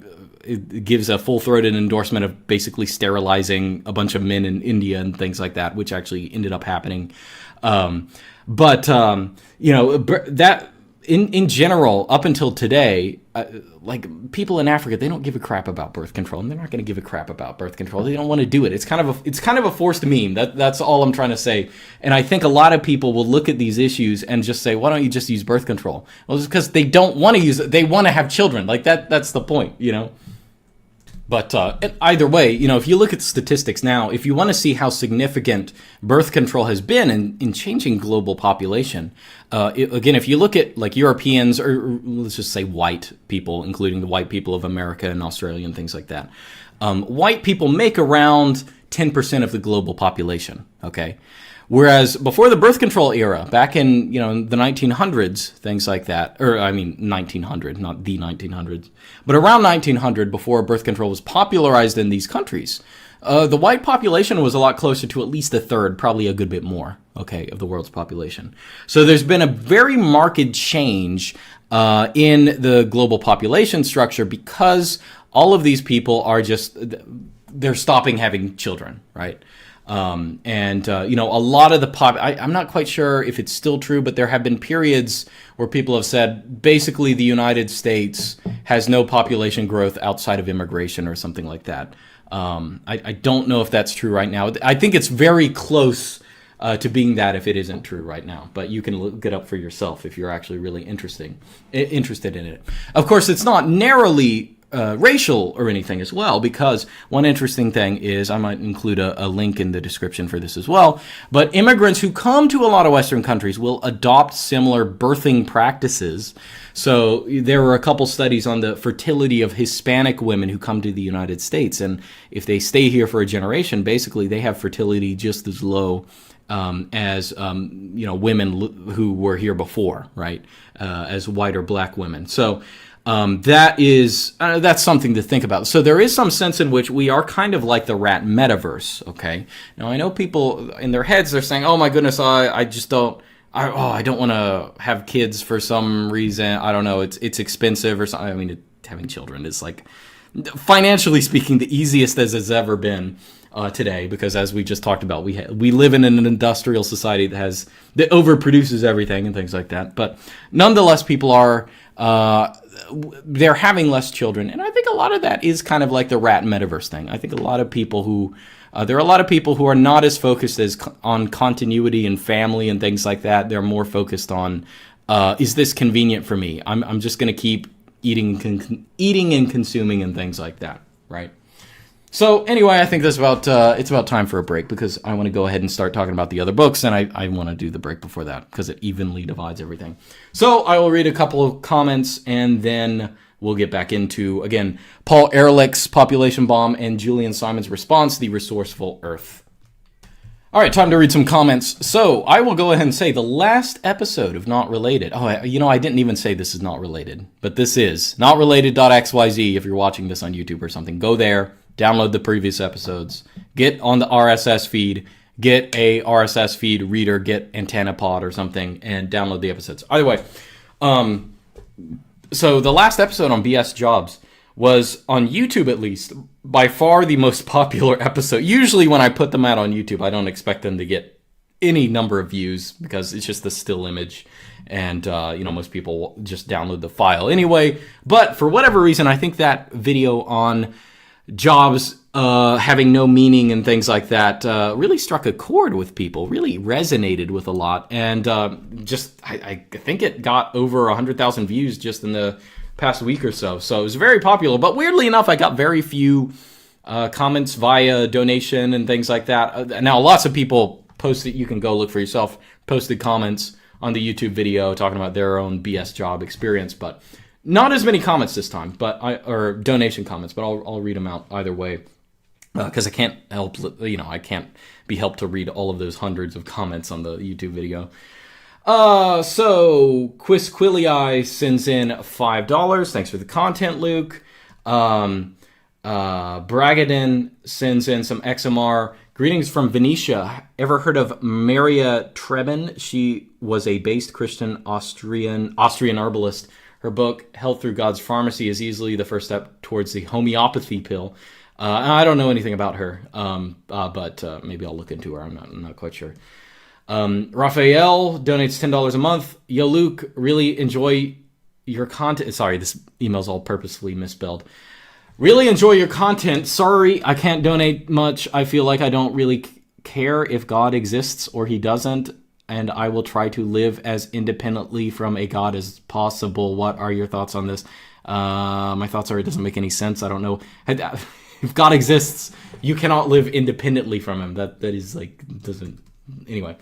gives a full-throated endorsement of basically sterilizing a bunch of men in India and things like that, which actually ended up happening. That in general, up until today, like people in Africa, they don't give a crap about birth control, and they're not going to give a crap about birth control. They don't want to do it. It's kind of a forced meme. That's all I'm trying to say. And I think a lot of people will look at these issues and just say, "Why don't you just use birth control?" Well, it's because they don't want to use it. They want to have children. Like that's the point, you know. But either way, you know, if you look at statistics now, if you want to see how significant birth control has been in changing global population, again, if you look at like Europeans, or let's just say white people, including the white people of America and Australia and things like that, white people make around 10% of the global population, okay? Whereas before the birth control era, back in, you know, the 1900s, things like that, or I mean 1900, not the 1900s, but around 1900, before birth control was popularized in these countries, the white population was a lot closer to at least a third, probably a good bit more, okay, of the world's population. So there's been a very marked change in the global population structure because all of these people are they're stopping having children, right? A lot of I'm not quite sure if it's still true, but there have been periods where people have said basically the United States has no population growth outside of immigration or something like that. I don't know if that's true right now. I think it's very close to being that if it isn't true right now, but you can look it up for yourself if you're actually really interested in it. Of course, it's not narrowly racial or anything as well, because one interesting thing is, I might include a link in the description for this as well, but immigrants who come to a lot of Western countries will adopt similar birthing practices. So there were a couple studies on the fertility of Hispanic women who come to the United States, and if they stay here for a generation, basically they have fertility just as low as women who were here before, right? As white or black women. So that's something to think about. So there is some sense in which we are kind of like the rat metaverse, okay? Now, I know people in their heads, they're saying, oh my goodness, I don't want to have kids for some reason. I don't know, it's expensive or something. I mean, having children is like, financially speaking, the easiest as it's ever been today, because as we just talked about, we live in an industrial society that overproduces everything and things like that. But nonetheless, people are they're having less children, and I think a lot of that is kind of like the rat metaverse thing. I think there are a lot of people who are not as focused on continuity and family and things like that. They're more focused on is this convenient for me? I'm just going to keep eating and consuming and things like that, right? So anyway, I think it's about time for a break, because I want to go ahead and start talking about the other books, and I want to do the break before that because it evenly divides everything. So I will read a couple of comments, and then we'll get back into, again, Paul Ehrlich's Population Bomb and Julian Simon's response, The Resourceful Earth. All right, time to read some comments. So I will go ahead and say the last episode of Not Related. Oh, I didn't even say this is not related, but this is notrelated.xyz. If you're watching this on YouTube or something, go there. Download the previous episodes, get on the RSS feed, get a RSS feed reader, get AntennaPod or something, and download the episodes. Either way, so the last episode on BS Jobs was, on YouTube at least, by far the most popular episode. Usually when I put them out on YouTube, I don't expect them to get any number of views because it's just a still image, and most people just download the file anyway. But for whatever reason, I think that video on jobs having no meaning and things like that really struck a chord with people, really resonated with a lot, and I think it got over 100,000 views just in the past week or so. So it was very popular, but weirdly enough, I got very few comments via donation and things like that. Now, lots of people posted, you can go look for yourself, posted comments on the YouTube video talking about their own BS job experience, but not as many comments this time, or donation comments, but I'll read them out either way. because I can't help, I can't be helped to read all of those hundreds of comments on the YouTube video. So Quisquilii sends in $5. Thanks for the content, Luke. Bragadin sends in some XMR. Greetings from Venetia. Ever heard of Maria Trebin? She was a based Christian Austrian herbalist. Her book, Health Through God's Pharmacy, is easily the first step towards the homeopathy pill. I don't know anything about her, but maybe I'll look into her. I'm not quite sure. Raphael donates $10 a month. Yo, Luke, really enjoy your content. Sorry, this email's all purposefully misspelled. Really enjoy your content. Sorry, I can't donate much. I feel like I don't really care if God exists or he doesn't, and I will try to live as independently from a God as possible. What are your thoughts on this? My thoughts are it doesn't make any sense. I don't know. If God exists, you cannot live independently from him. That is like, doesn't... Anyway.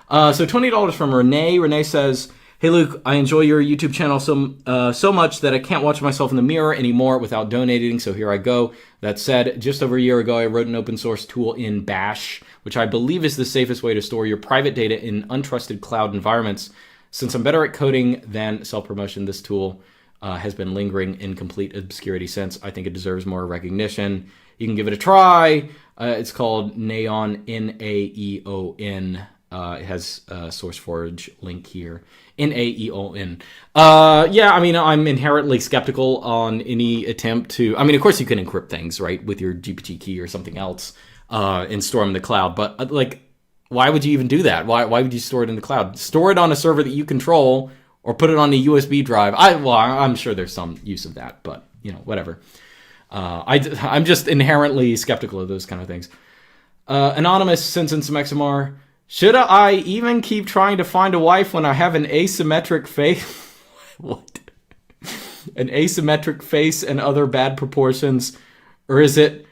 So $20 from Renee. Renee says, hey, Luke, I enjoy your YouTube channel so much that I can't watch myself in the mirror anymore without donating, so here I go. That said, just over a year ago, I wrote an open source tool in Bash, which I believe is the safest way to store your private data in untrusted cloud environments. Since I'm better at coding than self-promotion, this tool has been lingering in complete obscurity since. I think it deserves more recognition. You can give it a try. It's called Naeon, Naeon. It has a SourceForge link here. Naeon. Yeah, I mean, I'm inherently skeptical on any attempt to... I mean, of course you can encrypt things, right, with your GPT key or something else and store them in the cloud. But, like, why would you even do that? Why would you store it in the cloud? Store it on a server that you control or put it on a USB drive. I'm sure there's some use of that, but, whatever. I'm just inherently skeptical of those kind of things. Anonymous sends in some XMR. Should I even keep trying to find a wife when I have an asymmetric face? What? An asymmetric face and other bad proportions? Or is it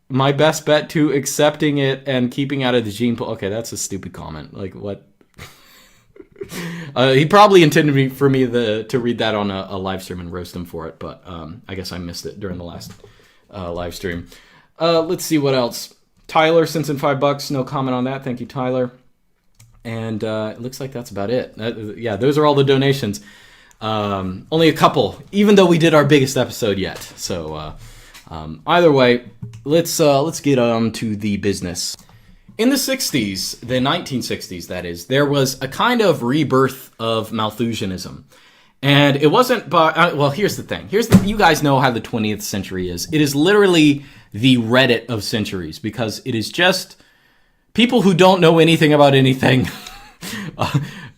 my best bet to accepting it and keeping out of the gene pool? Okay, that's a stupid comment. Like, what? He probably intended for me to read that on a live stream and roast him for it, but I guess I missed it during the last live stream. Let's see what else. Tyler sends in $5. No comment on that. Thank you, Tyler. And it looks like that's about it. Yeah, those are all the donations. Only a couple, even though we did our biggest episode yet. So either way, let's get on to the business. In the 60s, the 1960s, that is, there was a kind of rebirth of Malthusianism. And it wasn't by... well, here's the thing. You guys know how the 20th century is. It is literally the Reddit of centuries, because it is just people who don't know anything about anything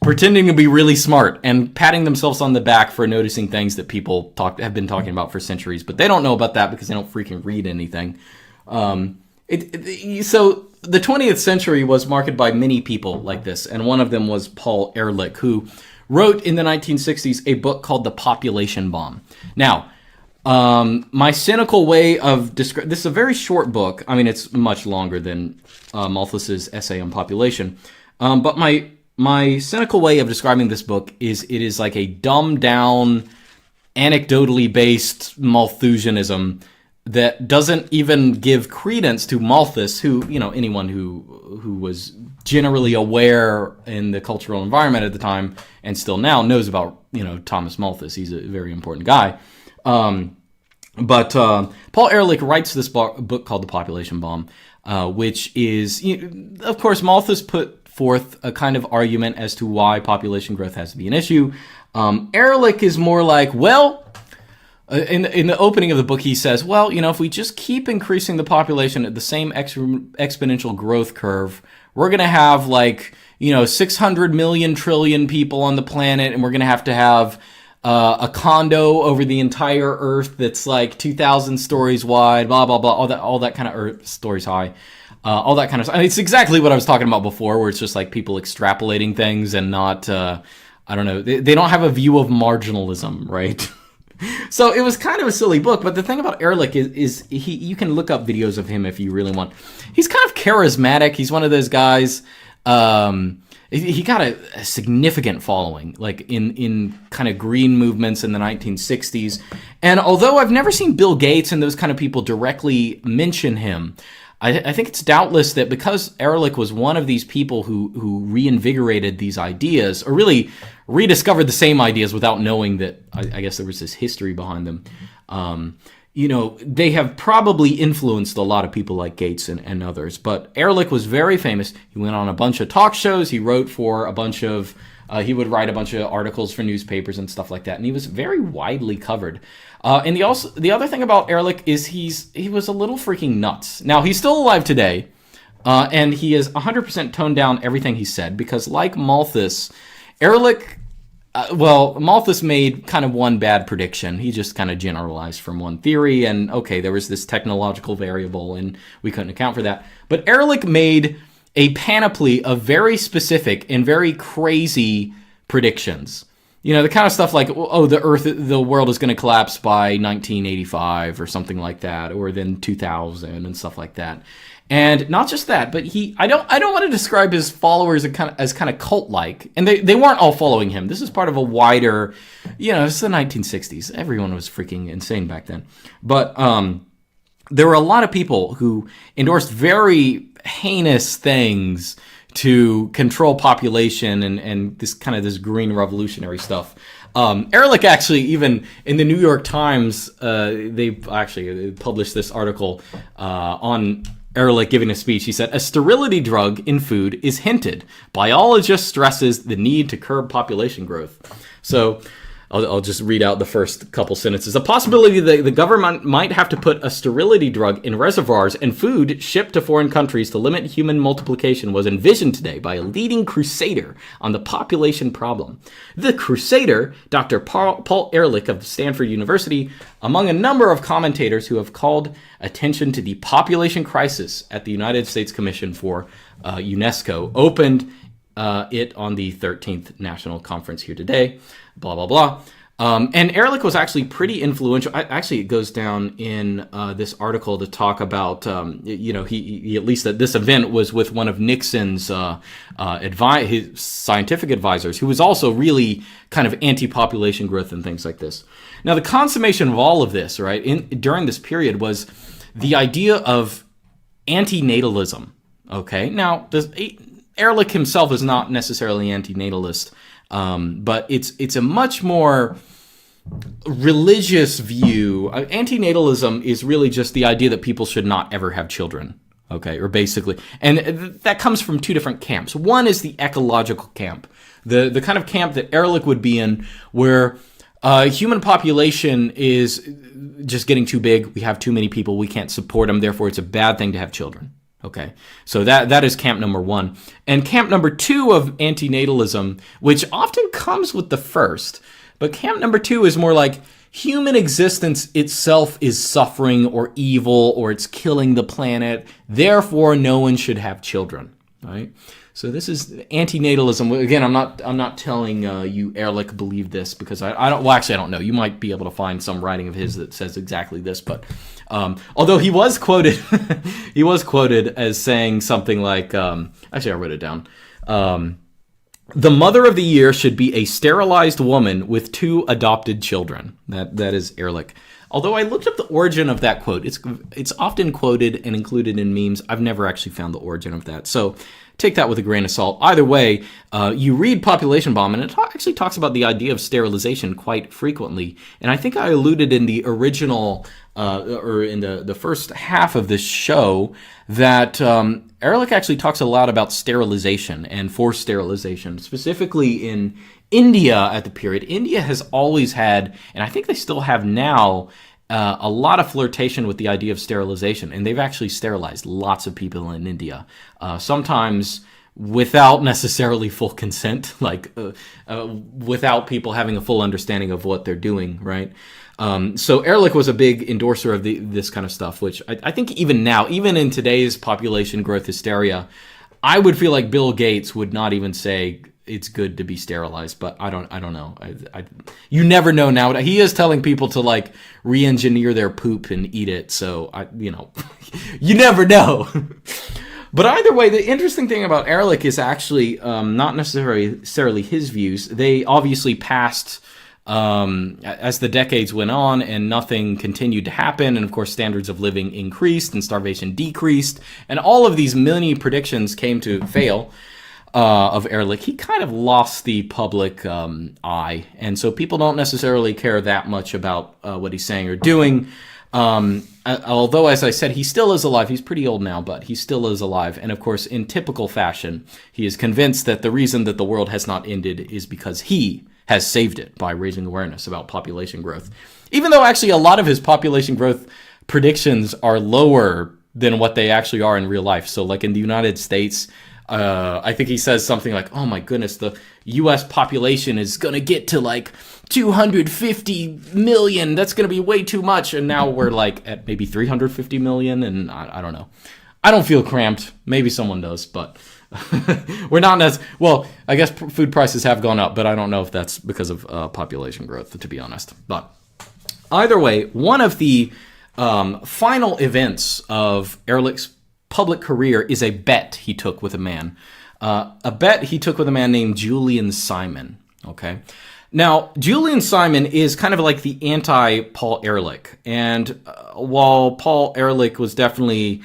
pretending to be really smart and patting themselves on the back for noticing things that people have been talking about for centuries. But they don't know about that because they don't freaking read anything. So the 20th century was marked by many people like this, and one of them was Paul Ehrlich, who wrote in the 1960s a book called The Population Bomb. Now, my cynical way of describing... This is a very short book. I mean, it's much longer than Malthus's essay on population. But my cynical way of describing this book is it is like a dumbed-down, anecdotally based Malthusianism that doesn't even give credence to Malthus, who, anyone who was generally aware in the cultural environment at the time and still now knows about, Thomas Malthus. He's a very important guy. But Paul Ehrlich writes this book called The Population Bomb, which is, of course, Malthus put forth a kind of argument as to why population growth has to be an issue. Ehrlich is more like, well... In the opening of the book, he says, well, if we just keep increasing the population at the same exponential growth curve, we're going to have 600 million trillion people on the planet, and we're going to have a condo over the entire Earth that's 2,000 stories wide, blah, blah, blah, all that kind of Earth stories high, all that kind of stuff. I mean, it's exactly what I was talking about before, where it's just people extrapolating things and not, I don't know, they don't have a view of marginalism, right? So it was kind of a silly book, but the thing about Ehrlich is you can look up videos of him if you really want. He's kind of charismatic. He's one of those guys. he got a significant following, like in kind of green movements in the 1960s. And although I've never seen Bill Gates and those kind of people directly mention him, I think it's doubtless that because Ehrlich was one of these people who reinvigorated these ideas, or really rediscovered the same ideas without knowing that, I guess there was this history behind them. They have probably influenced a lot of people like Gates and others. But Ehrlich was very famous. He went on a bunch of talk shows. He wrote for a bunch of, he would write a bunch of articles for newspapers and stuff like that. And he was very widely covered. And the other thing about Ehrlich is he was a little freaking nuts. Now, he's still alive today. And he has 100% toned down everything he said. Because like Malthus, Ehrlich... Malthus made kind of one bad prediction. He just kind of generalized from one theory, and okay, there was this technological variable, and we couldn't account for that. But Ehrlich made a panoply of very specific and very crazy predictions. The kind of stuff like, the world is going to collapse by 1985 or something like that, or then 2000 and stuff like that. And not just that, but I don't want to describe his followers as kind of cult-like. And they weren't all following him. This is part of a wider, it's the 1960s. Everyone was freaking insane back then. But there were a lot of people who endorsed very heinous things to control population and this green revolutionary stuff. Ehrlich actually, even in the New York Times, they actually published this article on Ehrlich giving a speech. He said, "A sterility drug in food is hinted. Biologist stresses the need to curb population growth." So I'll just read out the first couple sentences. "A possibility that the government might have to put a sterility drug in reservoirs and food shipped to foreign countries to limit human multiplication was envisioned today by a leading crusader on the population problem. The crusader, Dr. Paul Ehrlich of Stanford University, among a number of commentators who have called attention to the population crisis at the United States Commission for UNESCO, opened it on the 13th National Conference here today, blah, blah, blah." And Ehrlich was actually pretty influential. Actually, it goes down in this article to talk about, he at least at this event was with one of Nixon's his scientific advisors, who was also really kind of anti-population growth and things like this. Now, the consummation of all of this, right, during this period was the idea of antinatalism. Okay, now Ehrlich himself is not necessarily antinatalist, but it's a much more religious view. Antinatalism is really just the idea that people should not ever have children, okay, or basically, and that comes from two different camps. One is the ecological camp, the kind of camp that Ehrlich would be in, where human population is just getting too big. We have too many people. We can't support them. Therefore, it's a bad thing to have children. Okay, so that is camp number one. And camp number two of antinatalism, which often comes with the first, but camp number two is more like human existence itself is suffering or evil, or it's killing the planet. Therefore, no one should have children, right? So this is antinatalism. Again, I'm not telling you Ehrlich believed this, because I don't. Well, actually, I don't know. You might be able to find some writing of his that says exactly this. But although he was quoted, he was quoted as saying something like, actually, I wrote it down. The mother of the year should be a sterilized woman with 2 adopted children. That is Ehrlich. Although I looked up the origin of that quote, it's often quoted and included in memes. I've never actually found the origin of that. So take that with a grain of salt. Either way, you read Population Bomb, and it actually talks about the idea of sterilization quite frequently. And I think I alluded in the original, or in the first half of this show, that Ehrlich actually talks a lot about sterilization and forced sterilization, specifically in India at the period. India has always had, and I think they still have now, a lot of flirtation with the idea of sterilization, and they've actually sterilized lots of people in India, sometimes without necessarily full consent, like without people having a full understanding of what they're doing, right? So Ehrlich was a big endorser of this kind of stuff, which I think even now, even in today's population growth hysteria, I would feel like Bill Gates would not even say it's good to be sterilized, but I don't know. You never know now. He is telling people to like re-engineer their poop and eat it, so you never know. But either way, the interesting thing about Ehrlich is actually not necessarily his views. They obviously passed as the decades went on and nothing continued to happen. And of course, standards of living increased and starvation decreased. And all of these many predictions came to fail of Ehrlich. He kind of lost the public eye. And so people don't necessarily care that much about what he's saying or doing. Although, as I said, he still is alive. He's pretty old now, but he still is alive. And of course, in typical fashion, he is convinced that the reason that the world has not ended is because he has saved it by raising awareness about population growth. Even though actually a lot of his population growth predictions are lower than what they actually are in real life. So like in the United States, I think he says something like, oh my goodness, the U.S. population is going to get to like 250 million. That's going to be way too much. And now we're like at maybe 350 million. And I don't know. I don't feel cramped. Maybe someone does, but we're not as well. I guess food prices have gone up, but I don't know if that's because of population growth, to be honest. But either way, one of the final events of Ehrlich's public career is a bet he took with a man. A bet he took with a man named Julian Simon. Okay. Now, Julian Simon is kind of like the anti-Paul Ehrlich. And while Paul Ehrlich was definitely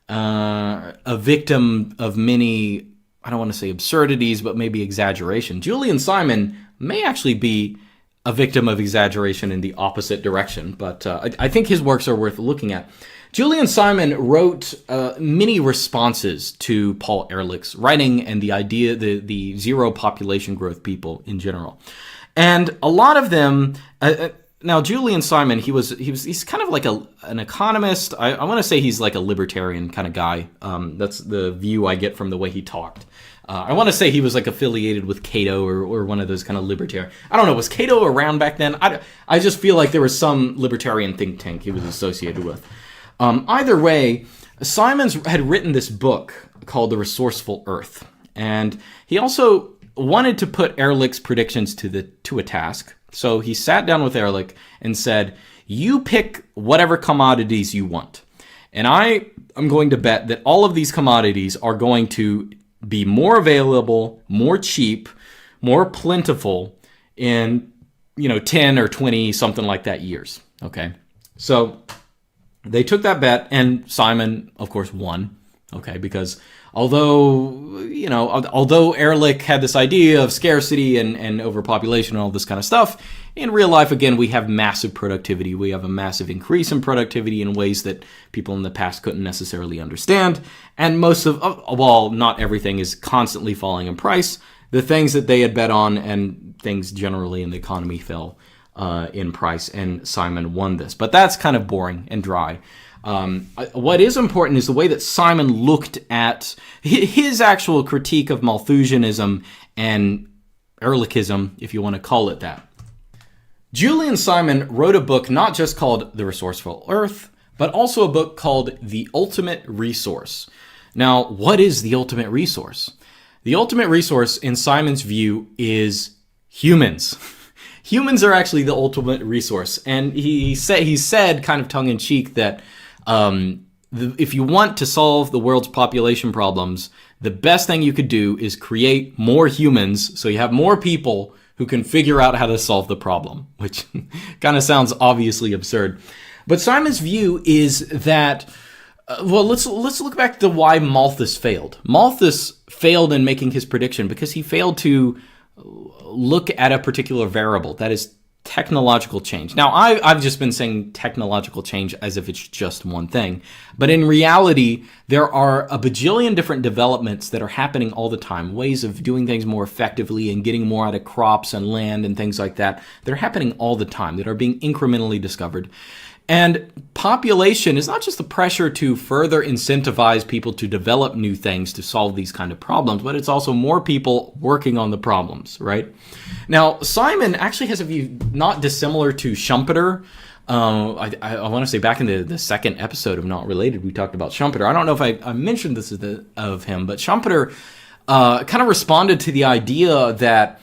a victim of many, I don't want to say absurdities, but maybe exaggeration, Julian Simon may actually be a victim of exaggeration in the opposite direction. But I think his works are worth looking at. Julian Simon wrote many responses to Paul Ehrlich's writing and the idea, the zero population growth people in general. And a lot of them, now Julian Simon, he's kind of like an economist. I want to say he's like a libertarian kind of guy. That's the view I get from the way he talked. I want to say he was like affiliated with Cato or one of those kind of libertarian. I don't know, was Cato around back then? I just feel like there was some libertarian think tank he was associated with. Either way, Simons had written this book called The Resourceful Earth. And he also wanted to put Ehrlich's predictions to a task. So he sat down with Ehrlich and said, you pick whatever commodities you want. And I am going to bet that all of these commodities are going to be more available, more cheap, more plentiful in, 10 or 20, something like that years. Okay. So they took that bet and Simon, of course, won. Okay. Because although Ehrlich had this idea of scarcity and overpopulation and all this kind of stuff, in real life, again, we have massive productivity. We have a massive increase in productivity in ways that people in the past couldn't necessarily understand. And while not everything is constantly falling in price, the things that they had bet on and things generally in the economy fell in price, and Simon won this. But that's kind of boring and dry. What is important is the way that Simon looked at his actual critique of Malthusianism and Ehrlichism, if you want to call it that. Julian Simon wrote a book not just called The Resourceful Earth, but also a book called The Ultimate Resource. Now, what is the ultimate resource? The ultimate resource, in Simon's view, is humans. Humans are actually the ultimate resource. And he said, kind of tongue-in-cheek, that if you want to solve the world's population problems, the best thing you could do is create more humans so you have more people who can figure out how to solve the problem, which kind of sounds obviously absurd. But Simon's view is that, let's look back to why Malthus failed. Malthus failed in making his prediction because he failed to look at a particular variable, that is technological change. Now, I've just been saying technological change as if it's just one thing. But in reality, there are a bajillion different developments that are happening all the time, ways of doing things more effectively and getting more out of crops and land and things like that. They're happening all the time, that are being incrementally discovered. And population is not just the pressure to further incentivize people to develop new things to solve these kind of problems, but it's also more people working on the problems, right? Now, Simon actually has a view not dissimilar to Schumpeter. I want to say back in the second episode of Not Related, we talked about Schumpeter. I don't know if I mentioned this of him, but Schumpeter kind of responded to the idea that,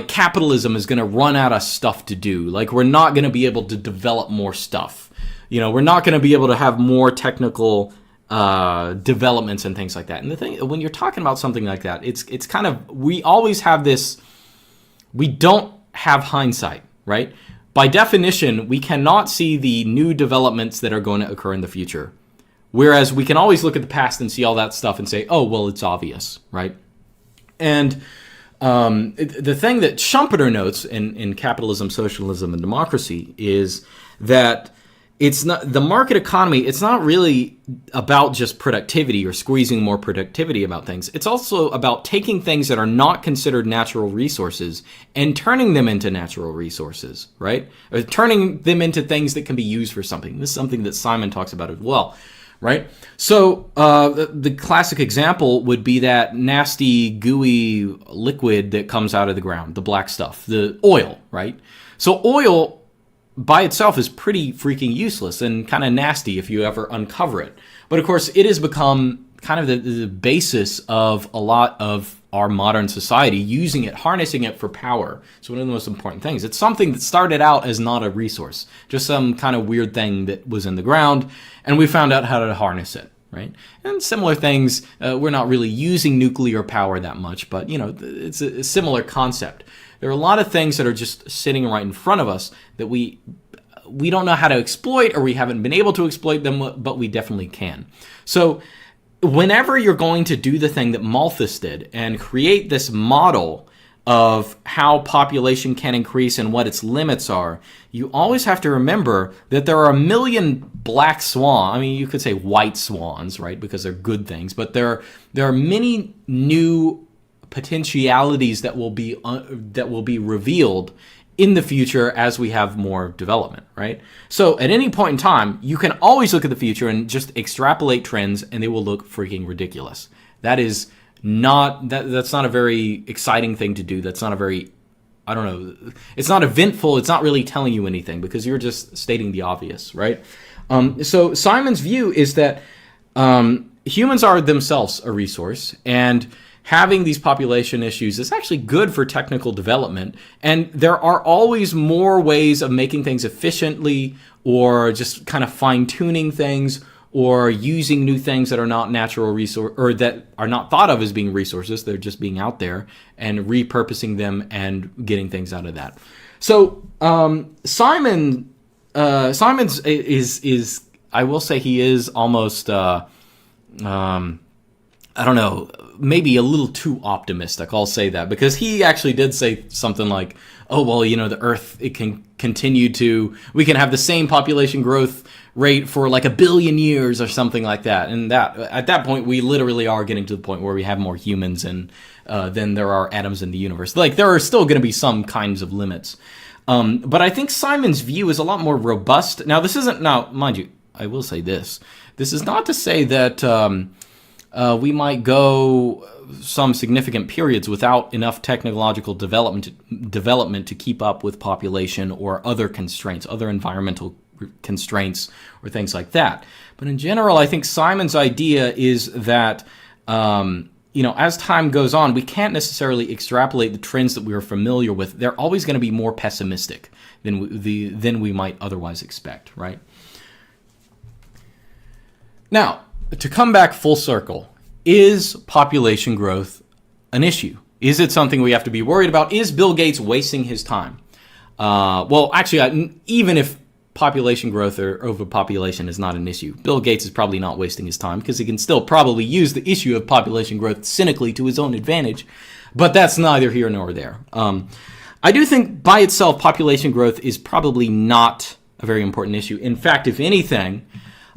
capitalism is going to run out of stuff to do. Like, we're not going to be able to develop more stuff. We're not going to be able to have more technical developments and things like that. And the thing, when you're talking about something like that, it's kind of, we always have this, we don't have hindsight, right? By definition, we cannot see the new developments that are going to occur in the future. Whereas we can always look at the past and see all that stuff and say, oh, well, it's obvious, right? And the thing that Schumpeter notes in Capitalism, Socialism, and Democracy is that it's not the market economy. It's not really about just productivity or squeezing more productivity about things. It's also about taking things that are not considered natural resources and turning them into natural resources, right? Or turning them into things that can be used for something. This is something that Simon talks about as well, right? So the classic example would be that nasty, gooey liquid that comes out of the ground, the black stuff, the oil, right? So oil by itself is pretty freaking useless and kind of nasty if you ever uncover it. But of course, it has become kind of the basis of a lot of our modern society, using it, harnessing it for power. It's one of the most important things. It's something that started out as not a resource, just some kind of weird thing that was in the ground, and we found out how to harness it, right? And similar things, we're not really using nuclear power that much, but you know, it's a similar concept. There are a lot of things that are just sitting right in front of us that we don't know how to exploit, or we haven't been able to exploit them, but we definitely can. So whenever you're going to do the thing that Malthus did and create this model of how population can increase and what its limits are, you always have to remember that there are a million black swans. I mean, you could say white swans, right? Because they're good things, but there are many new potentialities that will be revealed in the future as we have more development, right? So at any point in time, you can always look at the future and just extrapolate trends, and they will look freaking ridiculous. That's not a very exciting thing to do. That's not a very, I don't know, it's not eventful. It's not really telling you anything because you're just stating the obvious, right? So Simon's view is that humans are themselves a resource, and having these population issues is actually good for technical development. And there are always more ways of making things efficiently, or just kind of fine-tuning things, or using new things that are not natural resource, or that are not thought of as being resources. They're just being out there, and repurposing them and getting things out of that. So Simon's is I will say he is almost I don't know, maybe a little too optimistic. I'll say that, because he actually did say something like, oh, well, you know, the Earth, it can continue to, we can have the same population growth rate for like 1 billion years or something like that. And that at that point, we literally are getting to the point where we have more humans than there are atoms in the universe. Like, there are still going to be some kinds of limits. But I think Simon's view is a lot more robust. Now, mind you, I will say this. This is not to say that we might go some significant periods without enough technological development to keep up with population or other constraints, other environmental constraints or things like that. But in general, I think Simon's idea is that as time goes on, we can't necessarily extrapolate the trends that we are familiar with. They're always going to be more pessimistic than we might otherwise expect, right? Now, to come back full circle, is population growth an issue? Is it something we have to be worried about? Is Bill Gates wasting his time? Well, actually, even if population growth or overpopulation is not an issue, Bill Gates is probably not wasting his time, because he can still probably use the issue of population growth cynically to his own advantage. But that's neither here nor there. I do think by itself, population growth is probably not a very important issue. In fact, if anything,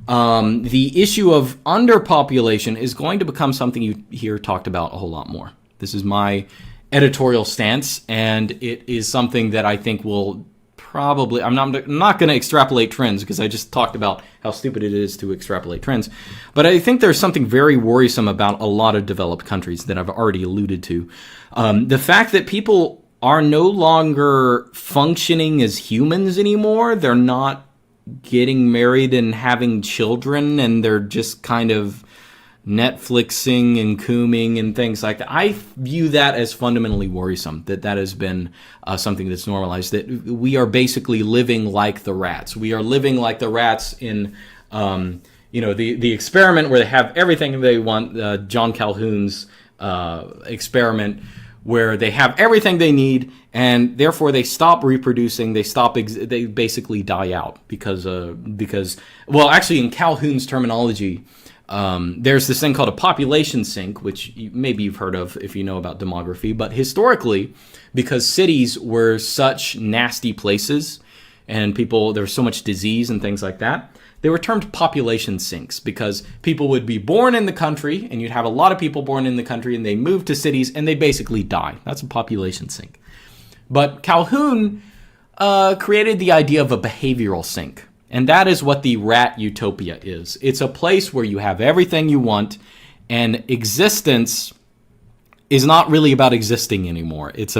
the issue of underpopulation is going to become something you hear talked about a whole lot more. This is my editorial stance, and it is something that I think will probably, I'm not going to extrapolate trends, because I just talked about how stupid it is to extrapolate trends. But I think there's something very worrisome about a lot of developed countries that I've already alluded to. The fact that people are no longer functioning as humans anymore. They're not getting married and having children, and they're just kind of Netflixing and cooming and things like that. I view that as fundamentally worrisome, that has been something that's normalized, that we are basically living like the rats. We are living like the rats in the experiment where they have everything they want, John Calhoun's experiment, where they have everything they need, and therefore they stop reproducing. They basically die out because well, actually, in Calhoun's terminology, there's this thing called a population sink, which maybe you've heard of if you know about demography. But historically, because cities were such nasty places, and there was so much disease and things like that, they were termed population sinks because people would be born in the country, and you'd have a lot of people born in the country, and they move to cities, and they basically die. That's a population sink. But Calhoun created the idea of a behavioral sink, and that is what the rat utopia is. It's a place where you have everything you want, and existence is not really about existing anymore. It's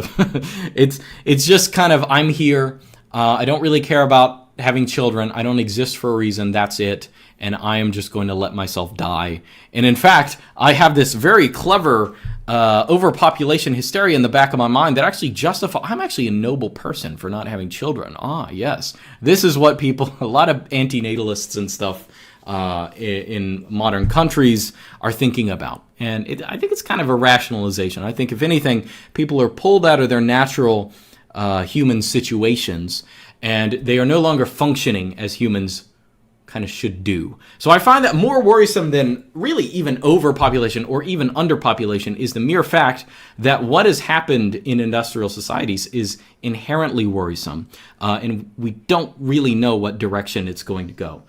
just kind of, I'm here. I don't really care about having children. I don't exist for a reason. That's it. And I am just going to let myself die. And in fact, I have this very clever overpopulation hysteria in the back of my mind that actually I'm actually a noble person for not having children. Ah, yes. This is what a lot of antinatalists and stuff in modern countries are thinking about. And I think it's kind of a rationalization. I think if anything, people are pulled out of their natural human situations, and they are no longer functioning as humans kind of should do. So I find that more worrisome than really even overpopulation or even underpopulation is the mere fact that what has happened in industrial societies is inherently worrisome, and we don't really know what direction it's going to go.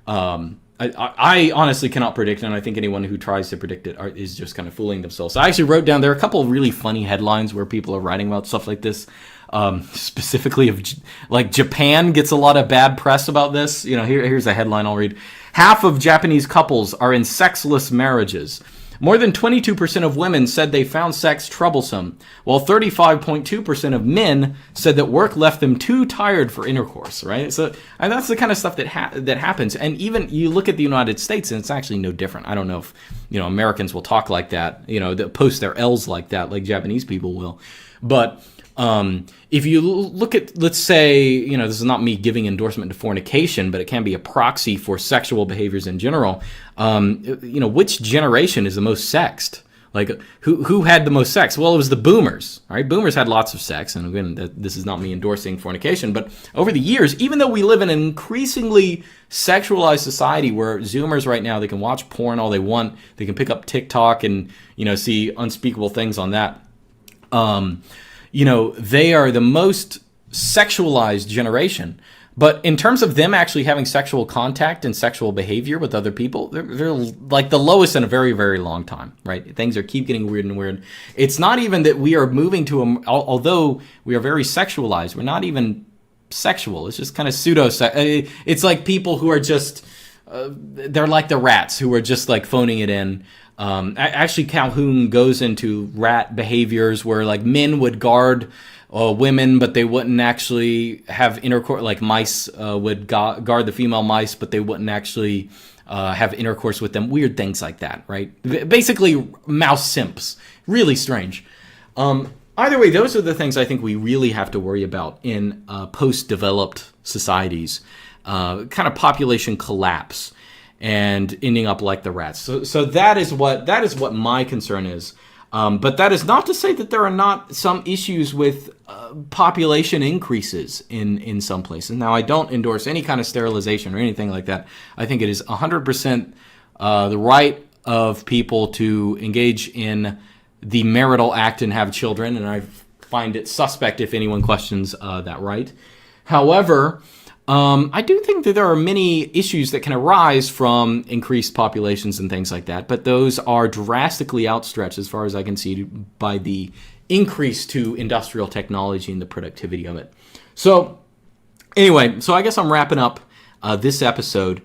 I honestly cannot predict, and I think anyone who tries to predict it is just kind of fooling themselves. So I actually wrote down, there are a couple of really funny headlines where people are writing about stuff like this. Specifically of like Japan gets a lot of bad press about this. Here's a headline I'll read. Half of Japanese couples are in sexless marriages. More than 22% of women said they found sex troublesome, while 35.2% of men said that work left them too tired for intercourse, right? So and that's the kind of stuff that happens. And even you look at the United States, and it's actually no different. I don't know if, Americans will talk like that, that post their L's like that, like Japanese people will. But if you look at, let's say, this is not me giving endorsement to fornication, but it can be a proxy for sexual behaviors in general. Which generation is the most sexed? Like, who had the most sex? Well, it was the boomers, right? Boomers had lots of sex. And again, this is not me endorsing fornication, but over the years, even though we live in an increasingly sexualized society where Zoomers right now, they can watch porn all they want. They can pick up TikTok and, see unspeakable things on that. They are the most sexualized generation. But in terms of them actually having sexual contact and sexual behavior with other people, they're like the lowest in a very, very long time, right? Things keep getting weird and weird. It's not even that we are moving to although we are very sexualized, we're not even sexual. It's just kind of it's like people who are just, they're like the rats who are just like phoning it in. Actually, Calhoun goes into rat behaviors where like men would guard women, but they wouldn't actually have intercourse. Like mice would guard the female mice, but they wouldn't actually have intercourse with them. Weird things like that, right? Basically, mouse simps. Really strange. Either way, those are the things I think we really have to worry about in post-developed societies. Kind of population collapse and ending up like the rats. So that is what my concern is. But that is not to say that there are not some issues with population increases in some places. Now, I don't endorse any kind of sterilization or anything like that. I think it is 100% the right of people to engage in the marital act and have children, and I find it suspect if anyone questions that right. However, I do think that there are many issues that can arise from increased populations and things like that, but those are drastically outstretched, as far as I can see, by the increase to industrial technology and the productivity of it. So anyway, I guess I'm wrapping up this episode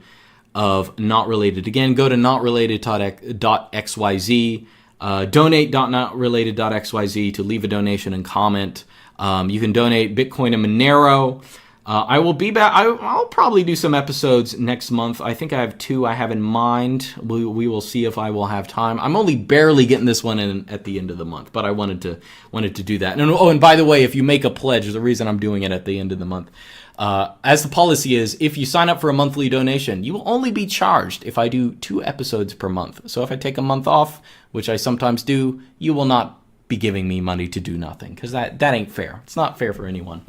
of Not Related. Again, go to notrelated.xyz, donate.notrelated.xyz to leave a donation and comment. You can donate Bitcoin and Monero. I will be back. I'll probably do some episodes next month. I think I have 2 I have in mind. We will see if I will have time. I'm only barely getting this one in at the end of the month, but I wanted to do that. And by the way, if you make a pledge, the reason I'm doing it at the end of the month, as the policy is, if you sign up for a monthly donation, you will only be charged if I do 2 episodes per month. So if I take a month off, which I sometimes do, you will not be giving me money to do nothing, because that ain't fair. It's not fair for anyone.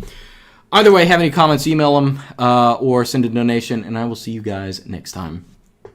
Either way, have any comments, email them or send a donation, and I will see you guys next time.